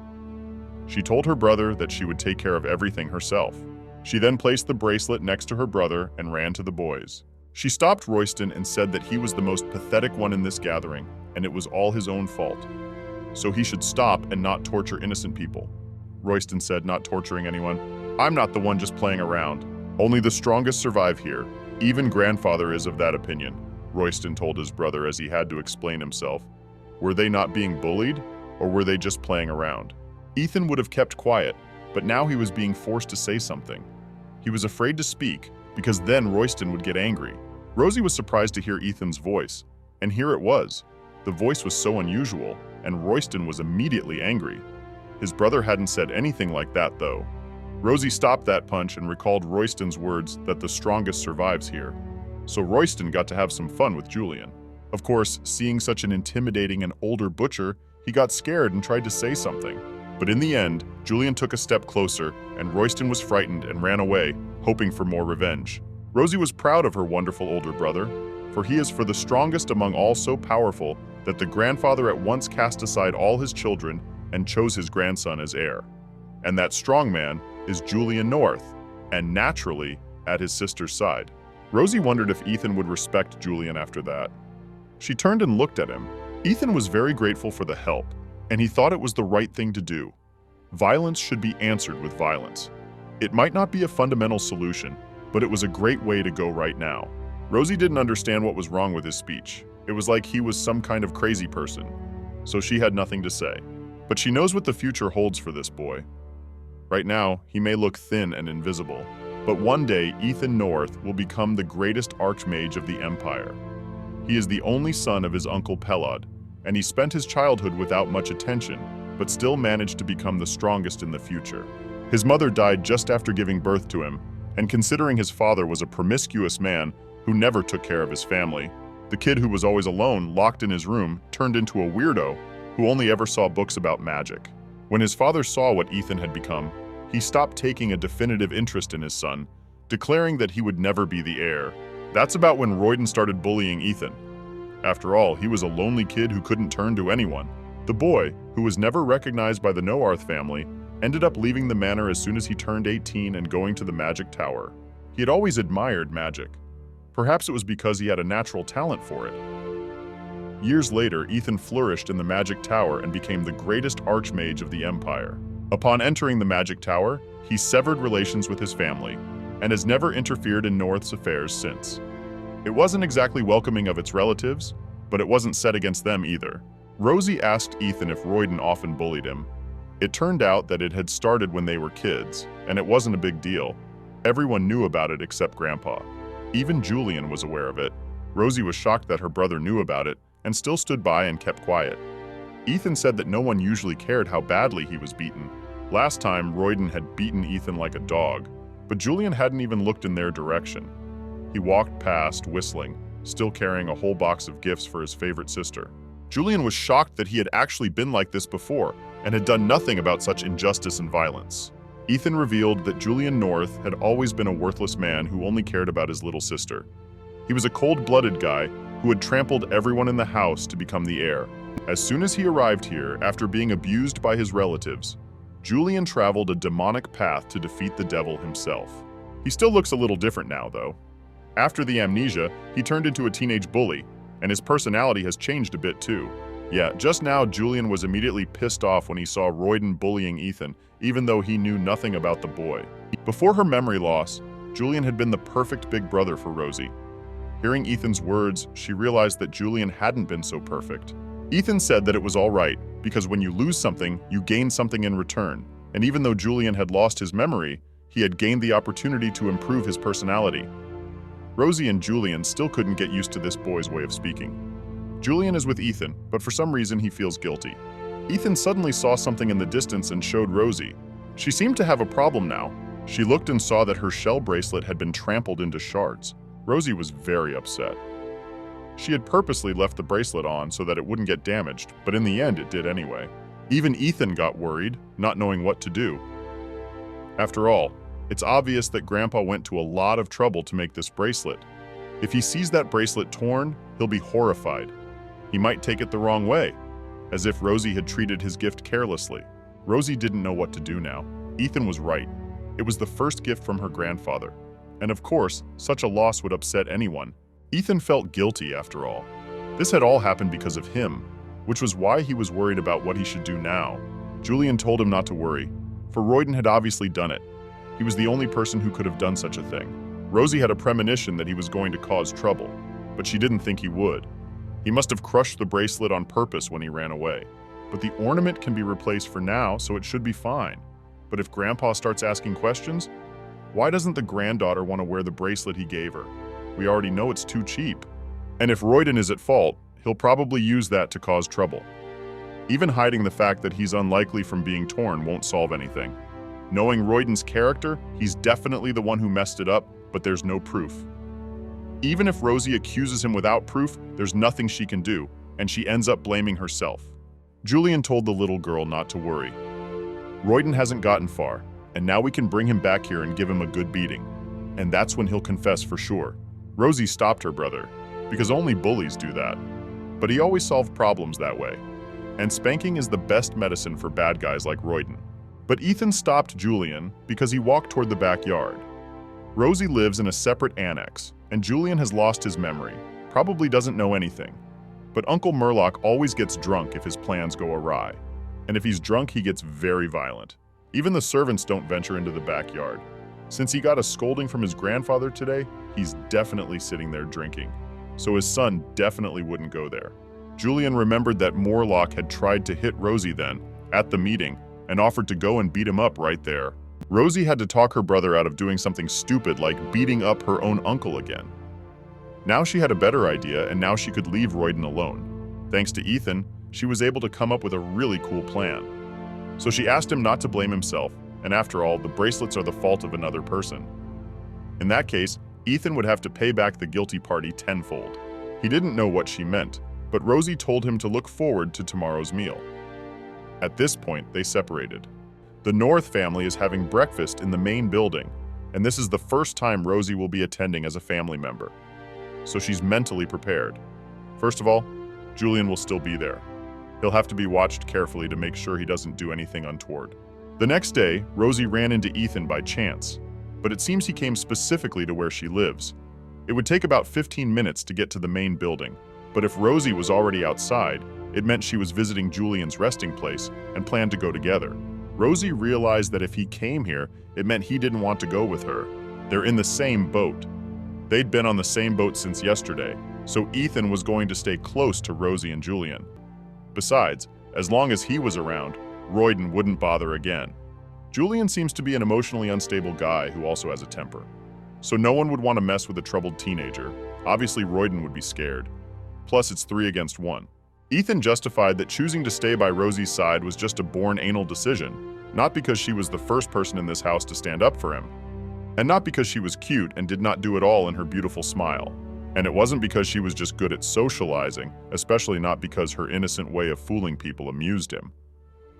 Speaker 2: She told her brother that she would take care of everything herself. She then placed the bracelet next to her brother and ran to the boys. She stopped Royston and said that he was the most pathetic one in this gathering, and it was all his own fault. So he should stop and not torture innocent people. Royston said, not torturing anyone. I'm not the one just playing around. Only the strongest survive here. Even grandfather is of that opinion, Royston told his brother as he had to explain himself. Were they not being bullied, or were they just playing around? Ethan would have kept quiet, but now he was being forced to say something. He was afraid to speak, because then Royston would get angry. Rosie was surprised to hear Ethan's voice, and here it was. The voice was so unusual, and Royston was immediately angry. His brother hadn't said anything like that, though. Rosie stopped that punch and recalled Royston's words that the strongest survives here. So Royston got to have some fun with Julian. Of course, seeing such an intimidating and older butcher, he got scared and tried to say something. But in the end, Julian took a step closer, and Royston was frightened and ran away, hoping for more revenge. Rosie was proud of her wonderful older brother, for he is for the strongest among all so powerful that the grandfather at once cast aside all his children and chose his grandson as heir. And that strong man is Julian North, and naturally at his sister's side. Rosie wondered if Ethan would respect Julian after that. She turned and looked at him. Ethan was very grateful for the help, and he thought it was the right thing to do. Violence should be answered with violence. It might not be a fundamental solution, but it was a great way to go right now. Rosie didn't understand what was wrong with his speech. It was like he was some kind of crazy person, so she had nothing to say. But she knows what the future holds for this boy. Right now, he may look thin and invisible, but one day Ethan North will become the greatest archmage of the Empire. He is the only son of his uncle Pelod, and he spent his childhood without much attention, but still managed to become the strongest in the future. His mother died just after giving birth to him, and considering his father was a promiscuous man who never took care of his family, the kid who was always alone, locked in his room, turned into a weirdo who only ever saw books about magic. When his father saw what Ethan had become, he stopped taking a definitive interest in his son, declaring that he would never be the heir. That's about when Royden started bullying Ethan. After all, he was a lonely kid who couldn't turn to anyone. The boy, who was never recognized by the Noarth family, ended up leaving the manor as soon as he turned 18 and going to the magic tower. He had always admired magic. Perhaps it was because he had a natural talent for it. Years later, Ethan flourished in the magic tower and became the greatest archmage of the Empire. Upon entering the magic tower, he severed relations with his family and has never interfered in North's affairs since. It wasn't exactly welcoming of its relatives, but it wasn't set against them either. Rosie asked Ethan if Royden often bullied him. It turned out that it had started when they were kids, and it wasn't a big deal. Everyone knew about it except Grandpa. Even Julian was aware of it. Rosie was shocked that her brother knew about it and still stood by and kept quiet. Ethan said that no one usually cared how badly he was beaten. Last time, Royden had beaten Ethan like a dog, but Julian hadn't even looked in their direction. He walked past, whistling, still carrying a whole box of gifts for his favorite sister. Julian was shocked that he had actually been like this before and had done nothing about such injustice and violence. Ethan revealed that Julian North had always been a worthless man who only cared about his little sister. He was a cold-blooded guy who had trampled everyone in the house to become the heir. As soon as he arrived here, after being abused by his relatives, Julian traveled a demonic path to defeat the devil himself. He still looks a little different now, though. After the amnesia, he turned into a teenage bully, and his personality has changed a bit too. Yeah, just now Julian was immediately pissed off when he saw Reyen bullying Ethan, even though he knew nothing about the boy. Before her memory loss, Julian had been the perfect big brother for Rosie. Hearing Ethan's words, she realized that Julian hadn't been so perfect. Ethan said that it was all right, because when you lose something, you gain something in return. And even though Julian had lost his memory, he had gained the opportunity to improve his personality. Rosie and Julian still couldn't get used to this boy's way of speaking. Julian is with Ethan, but for some reason he feels guilty. Ethan suddenly saw something in the distance and showed Rosie. She seemed to have a problem now. She looked and saw that her shell bracelet had been trampled into shards. Rosie was very upset. She had purposely left the bracelet on so that it wouldn't get damaged, but in the end it did anyway. Even Ethan got worried, not knowing what to do. After all, it's obvious that Grandpa went to a lot of trouble to make this bracelet. If he sees that bracelet torn, he'll be horrified. He might take it the wrong way, as if Rosie had treated his gift carelessly. Rosie didn't know what to do now. Ethan was right. It was the first gift from her grandfather. And of course, such a loss would upset anyone. Ethan felt guilty after all. This had all happened because of him, which was why he was worried about what he should do now. Julian told him not to worry, for Reyen had obviously done it. He was the only person who could have done such a thing. Rosie had a premonition that he was going to cause trouble, but she didn't think he would. He must have crushed the bracelet on purpose when he ran away. But the ornament can be replaced for now, so it should be fine. But if Grandpa starts asking questions, why doesn't the granddaughter want to wear the bracelet he gave her? We already know it's too cheap. And if Reyen is at fault, he'll probably use that to cause trouble. Even hiding the fact that he's unlikely from being torn won't solve anything. Knowing Reyen's character, he's definitely the one who messed it up, but there's no proof. Even if Rosie accuses him without proof, there's nothing she can do, and she ends up blaming herself. Julian told the little girl not to worry. Reyen hasn't gotten far, and now we can bring him back here and give him a good beating. And that's when he'll confess for sure. Rosie stopped her brother, because only bullies do that. But he always solved problems that way. And spanking is the best medicine for bad guys like Reyen. But Ethan stopped Julian because he walked toward the backyard. Rosie lives in a separate annex, and Julian has lost his memory, probably doesn't know anything. But Uncle Murloc always gets drunk if his plans go awry. And if he's drunk, he gets very violent. Even the servants don't venture into the backyard. Since he got a scolding from his grandfather today, he's definitely sitting there drinking. So his son definitely wouldn't go there. Julian remembered that Murloc had tried to hit Rosie then, at the meeting, and offered to go and beat him up right there. Rosie had to talk her brother out of doing something stupid like beating up her own uncle again. Now she had a better idea, and now she could leave Reyen alone. Thanks to Ethan, she was able to come up with a really cool plan. So she asked him not to blame himself, and after all, the bracelets are the fault of another person. In that case, Ethan would have to pay back the guilty party tenfold. He didn't know what she meant, but Rosie told him to look forward to tomorrow's meal. At this point, they separated. The North family is having breakfast in the main building, and this is the first time Rosie will be attending as a family member. So she's mentally prepared. First of all, Julian will still be there. He'll have to be watched carefully to make sure he doesn't do anything untoward. The next day, Rosie ran into Ethan by chance, but it seems he came specifically to where she lives. It would take about 15 minutes to get to the main building, but if Rosie was already outside, it meant she was visiting Julian's resting place and planned to go together. Rosie realized that if he came here, it meant he didn't want to go with her. They're in the same boat. They'd been on the same boat since yesterday, so Ethan was going to stay close to Rosie and Julian. Besides, as long as he was around, Reyen wouldn't bother again. Julian seems to be an emotionally unstable guy who also has a temper. So no one would want to mess with a troubled teenager. Obviously, Reyen would be scared. Plus, it's 3 against 1. Ethan justified that choosing to stay by Rosie's side was just a born anal decision, not because she was the first person in this house to stand up for him, and not because she was cute and did not do it all in her beautiful smile. And it wasn't because she was just good at socializing, especially not because her innocent way of fooling people amused him.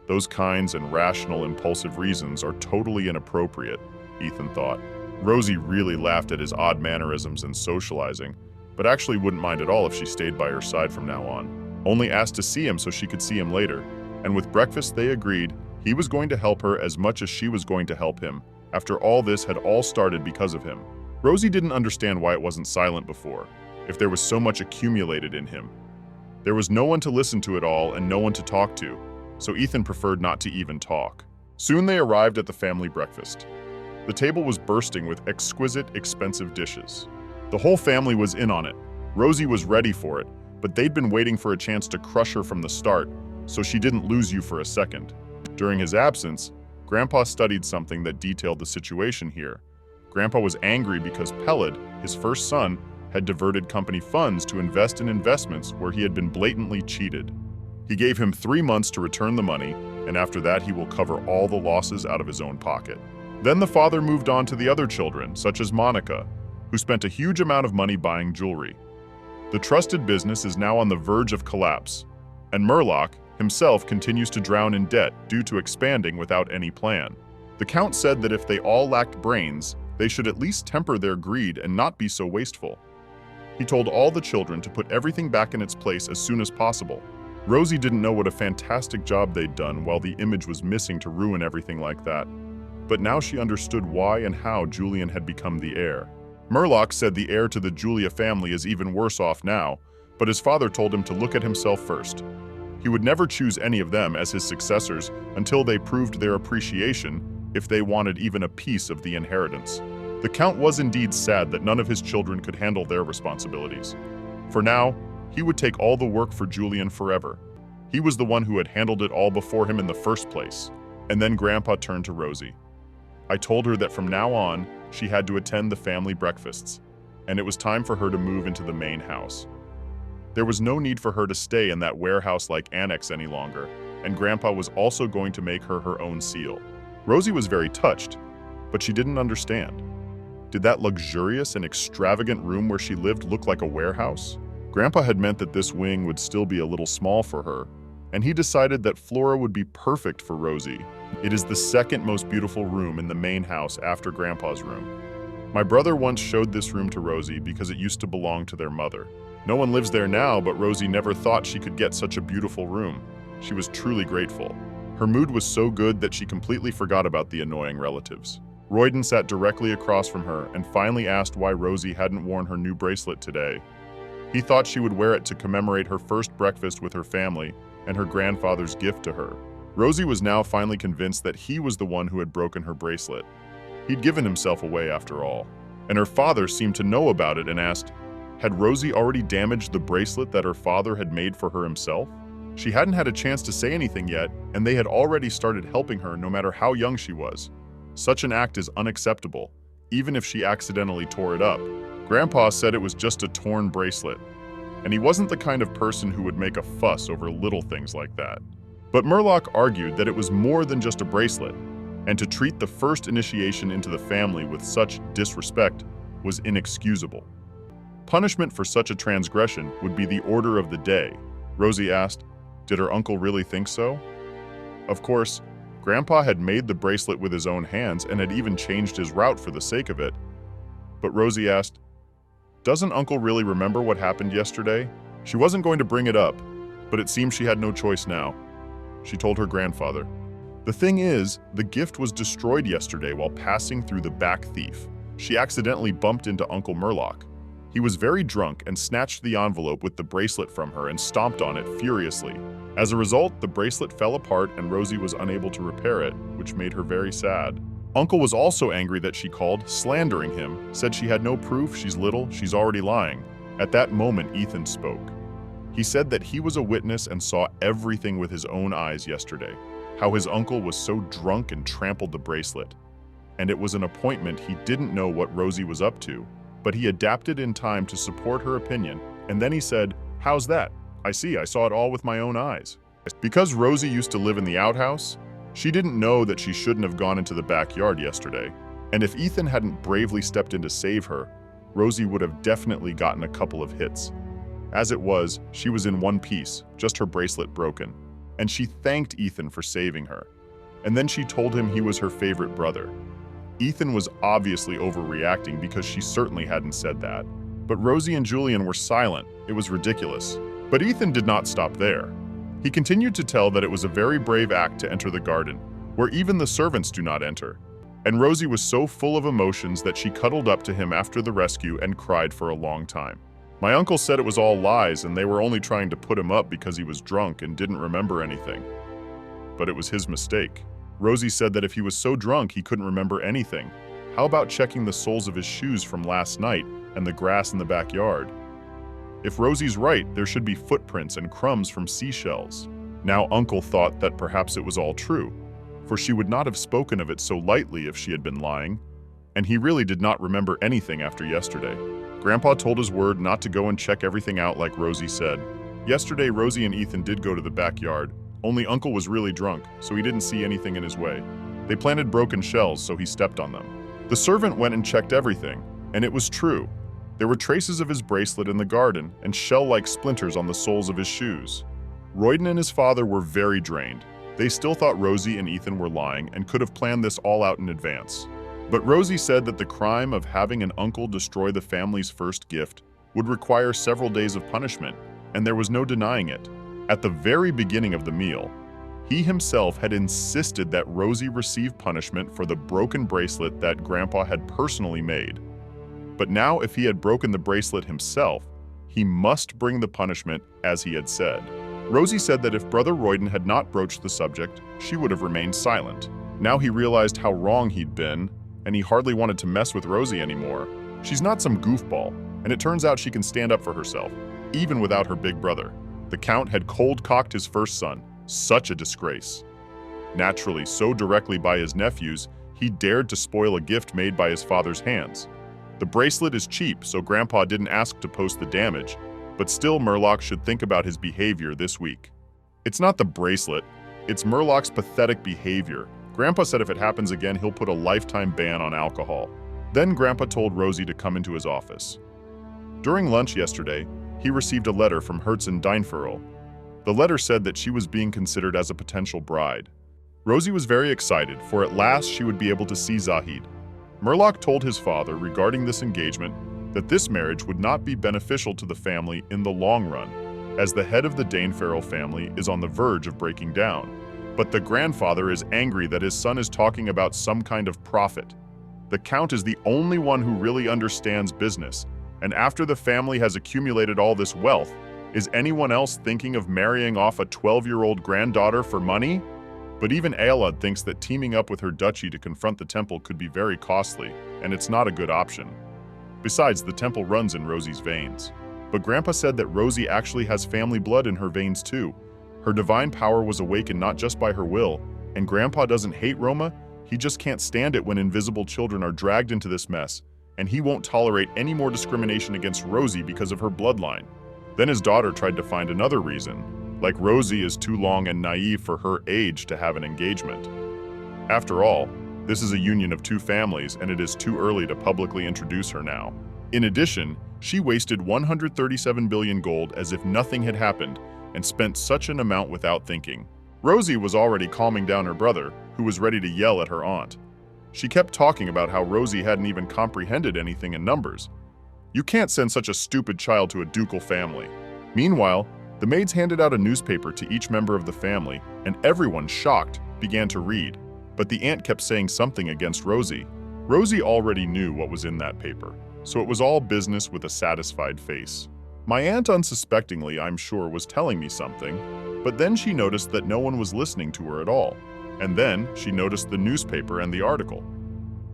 Speaker 2: Those kinds and rational, impulsive reasons are totally inappropriate, Ethan thought. Rosie really laughed at his odd mannerisms and socializing, but actually wouldn't mind at all if she stayed by her side from now on. only asked to see him so she could see him later, and with breakfast they agreed he was going to help her as much as she was going to help him. After all, this had all started because of him. Rosie didn't understand why it wasn't silent before, if there was so much accumulated in him. There was no one to listen to it all and no one to talk to, so Ethan preferred not to even talk. Soon they arrived at the family breakfast. The table was bursting with exquisite, expensive dishes. The whole family was in on it. Rosie was ready for it, but they'd been waiting for a chance to crush her from the start, so she didn't lose you for a second. During his absence, Grandpa studied something that detailed the situation here. Grandpa was angry because Peled, his first son, had diverted company funds to invest in investments where he had been blatantly cheated. He gave him 3 months to return the money, and after that he will cover all the losses out of his own pocket. Then the father moved on to the other children, such as Monica, who spent a huge amount of money buying jewelry. The trusted business is now on the verge of collapse, and Murloc himself continues to drown in debt due to expanding without any plan. The Count said that if they all lacked brains, they should at least temper their greed and not be so wasteful. He told all the children to put everything back in its place as soon as possible. Rosie didn't know what a fantastic job they'd done while the image was missing to ruin everything like that. But now she understood why and how Julian had become the heir. Murloc said the heir to the Julia family is even worse off now, but his father told him to look at himself first. He would never choose any of them as his successors until they proved their appreciation if they wanted even a piece of the inheritance. The Count was indeed sad that none of his children could handle their responsibilities. For now, he would take all the work for Julian forever. He was the one who had handled it all before him in the first place. And then Grandpa turned to Rosie. I told her that from now on, she had to attend the family breakfasts, and it was time for her to move into the main house. There was no need for her to stay in that warehouse-like annex any longer, and Grandpa was also going to make her her own seal. Rosie was very touched, but she didn't understand. Did that luxurious and extravagant room where she lived look like a warehouse? Grandpa had meant that this wing would still be a little small for her, and he decided that Flora would be perfect for Rosie. It is the second most beautiful room in the main house after Grandpa's room. My brother once showed this room to Rosie because it used to belong to their mother. No one lives there now, but Rosie never thought she could get such a beautiful room. She was truly grateful. Her mood was so good that she completely forgot about the annoying relatives. Royden sat directly across from her and finally asked why Rosie hadn't worn her new bracelet today. He thought she would wear it to commemorate her first breakfast with her family and her grandfather's gift to her. Rosie was now finally convinced that he was the one who had broken her bracelet. He'd given himself away after all. And her father seemed to know about it and asked, had Rosie already damaged the bracelet that her father had made for her himself? She hadn't had a chance to say anything yet, and they had already started helping her no matter how young she was. Such an act is unacceptable, even if she accidentally tore it up. Grandpa said it was just a torn bracelet, and he wasn't the kind of person who would make a fuss over little things like that. But Murloc argued that it was more than just a bracelet, and to treat the first initiation into the family with such disrespect was inexcusable. Punishment for such a transgression would be the order of the day. Rosie asked, did her uncle really think so? Of course, Grandpa had made the bracelet with his own hands and had even changed his route for the sake of it. But Rosie asked, doesn't Uncle really remember what happened yesterday? She wasn't going to bring it up, but it seemed she had no choice now. She told her grandfather. The thing is, the gift was destroyed yesterday while passing through the back thief. She accidentally bumped into Uncle Murloc. He was very drunk and snatched the envelope with the bracelet from her and stomped on it furiously. As a result, the bracelet fell apart and Rosie was unable to repair it, which made her very sad. Uncle was also angry that she called, slandering him, said she had no proof, she's little, she's already lying. At that moment, Ethan spoke. He said that he was a witness and saw everything with his own eyes yesterday, how his uncle was so drunk and trampled the bracelet. And it was an appointment he didn't know what Rosie was up to, but he adapted in time to support her opinion, and then he said, how's that? I see, I saw it all with my own eyes. Because Rosie used to live in the outhouse, she didn't know that she shouldn't have gone into the backyard yesterday, and if Ethan hadn't bravely stepped in to save her, Rosie would have definitely gotten a couple of hits. As it was, she was in one piece, just her bracelet broken, and she thanked Ethan for saving her. And then she told him he was her favorite brother. Ethan was obviously overreacting because she certainly hadn't said that. But Rosie and Julian were silent. It was ridiculous. But Ethan did not stop there. He continued to tell that it was a very brave act to enter the garden, where even the servants do not enter. And Rosie was so full of emotions that she cuddled up to him after the rescue and cried for a long time. My uncle said it was all lies and they were only trying to put him up because he was drunk and didn't remember anything. But it was his mistake. Rosie said that if he was so drunk he couldn't remember anything. How about checking the soles of his shoes from last night and the grass in the backyard? If Rosie's right, there should be footprints and crumbs from seashells. Now Uncle thought that perhaps it was all true, for she would not have spoken of it so lightly if she had been lying, and he really did not remember anything after yesterday. Grandpa told his word not to go and check everything out like Rosie said. Yesterday, Rosie and Ethan did go to the backyard, only Uncle was really drunk, so he didn't see anything in his way. They planted broken shells, so he stepped on them. The servant went and checked everything, and it was true. There were traces of his bracelet in the garden and shell-like splinters on the soles of his shoes. Reyen and his father were very drained. They still thought Rosie and Ethan were lying and could have planned this all out in advance. But Rosie said that the crime of having an uncle destroy the family's first gift would require several days of punishment, and there was no denying it. At the very beginning of the meal, he himself had insisted that Rosie receive punishment for the broken bracelet that Grandpa had personally made. But now, if he had broken the bracelet himself, he must bring the punishment as he had said. Rosie said that if Brother Reyen had not broached the subject, she would have remained silent. Now he realized how wrong he'd been, and he hardly wanted to mess with Rosie anymore. She's not some goofball, and it turns out she can stand up for herself, even without her big brother. The Count had cold-cocked his first son. Such a disgrace. Naturally, so directly by his nephews, he dared to spoil a gift made by his father's hands. The bracelet is cheap, so Grandpa didn't ask to post the damage, but still Murloc should think about his behavior this week. It's not the bracelet, it's Murloc's pathetic behavior. Grandpa said if it happens again, he'll put a lifetime ban on alcohol. Then Grandpa told Rosie to come into his office. During lunch yesterday, he received a letter from Herzen Deinferl. The letter said that she was being considered as a potential bride. Rosie was very excited, for at last she would be able to see Zahid. Murloc told his father regarding this engagement that this marriage would not be beneficial to the family in the long run, as the head of the Deinferl family is on the verge of breaking down. But the grandfather is angry that his son is talking about some kind of profit. The Count is the only one who really understands business, and after the family has accumulated all this wealth, is anyone else thinking of marrying off a 12-year-old granddaughter for money? But even Aelad thinks that teaming up with her duchy to confront the temple could be very costly, and it's not a good option. Besides, the temple runs in Rosie's veins. But Grandpa said that Rosie actually has family blood in her veins too. Her divine power was awakened not just by her will, and Grandpa doesn't hate Roma, he just can't stand it when invisible children are dragged into this mess, and he won't tolerate any more discrimination against Rosie because of her bloodline. Then his daughter tried to find another reason, like Rosie is too long and naive for her age to have an engagement. After all, this is a union of two families and it is too early to publicly introduce her now. In addition, she wasted 137 billion gold as if nothing had happened and spent such an amount without thinking. Rosie was already calming down her brother, who was ready to yell at her aunt. She kept talking about how Rosie hadn't even comprehended anything in numbers. You can't send such a stupid child to a ducal family. Meanwhile, the maids handed out a newspaper to each member of the family, and everyone, shocked, began to read. But the aunt kept saying something against Rosie. Rosie already knew what was in that paper, so it was all business with a satisfied face. My aunt unsuspectingly, I'm sure, was telling me something, but then she noticed that no one was listening to her at all. And then she noticed the newspaper and the article.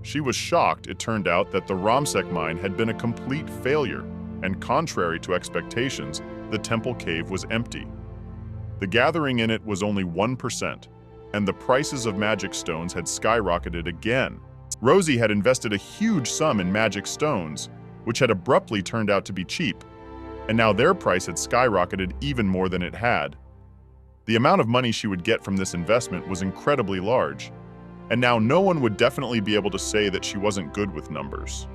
Speaker 2: She was shocked. It turned out that the Romsek mine had been a complete failure, and contrary to expectations, the temple cave was empty. The gathering in it was only 1%, and the prices of magic stones had skyrocketed again. Rosie had invested a huge sum in magic stones, which had abruptly turned out to be cheap, and now their price had skyrocketed even more than it had. The amount of money she would get from this investment was incredibly large, and now no one would definitely be able to say that she wasn't good with numbers.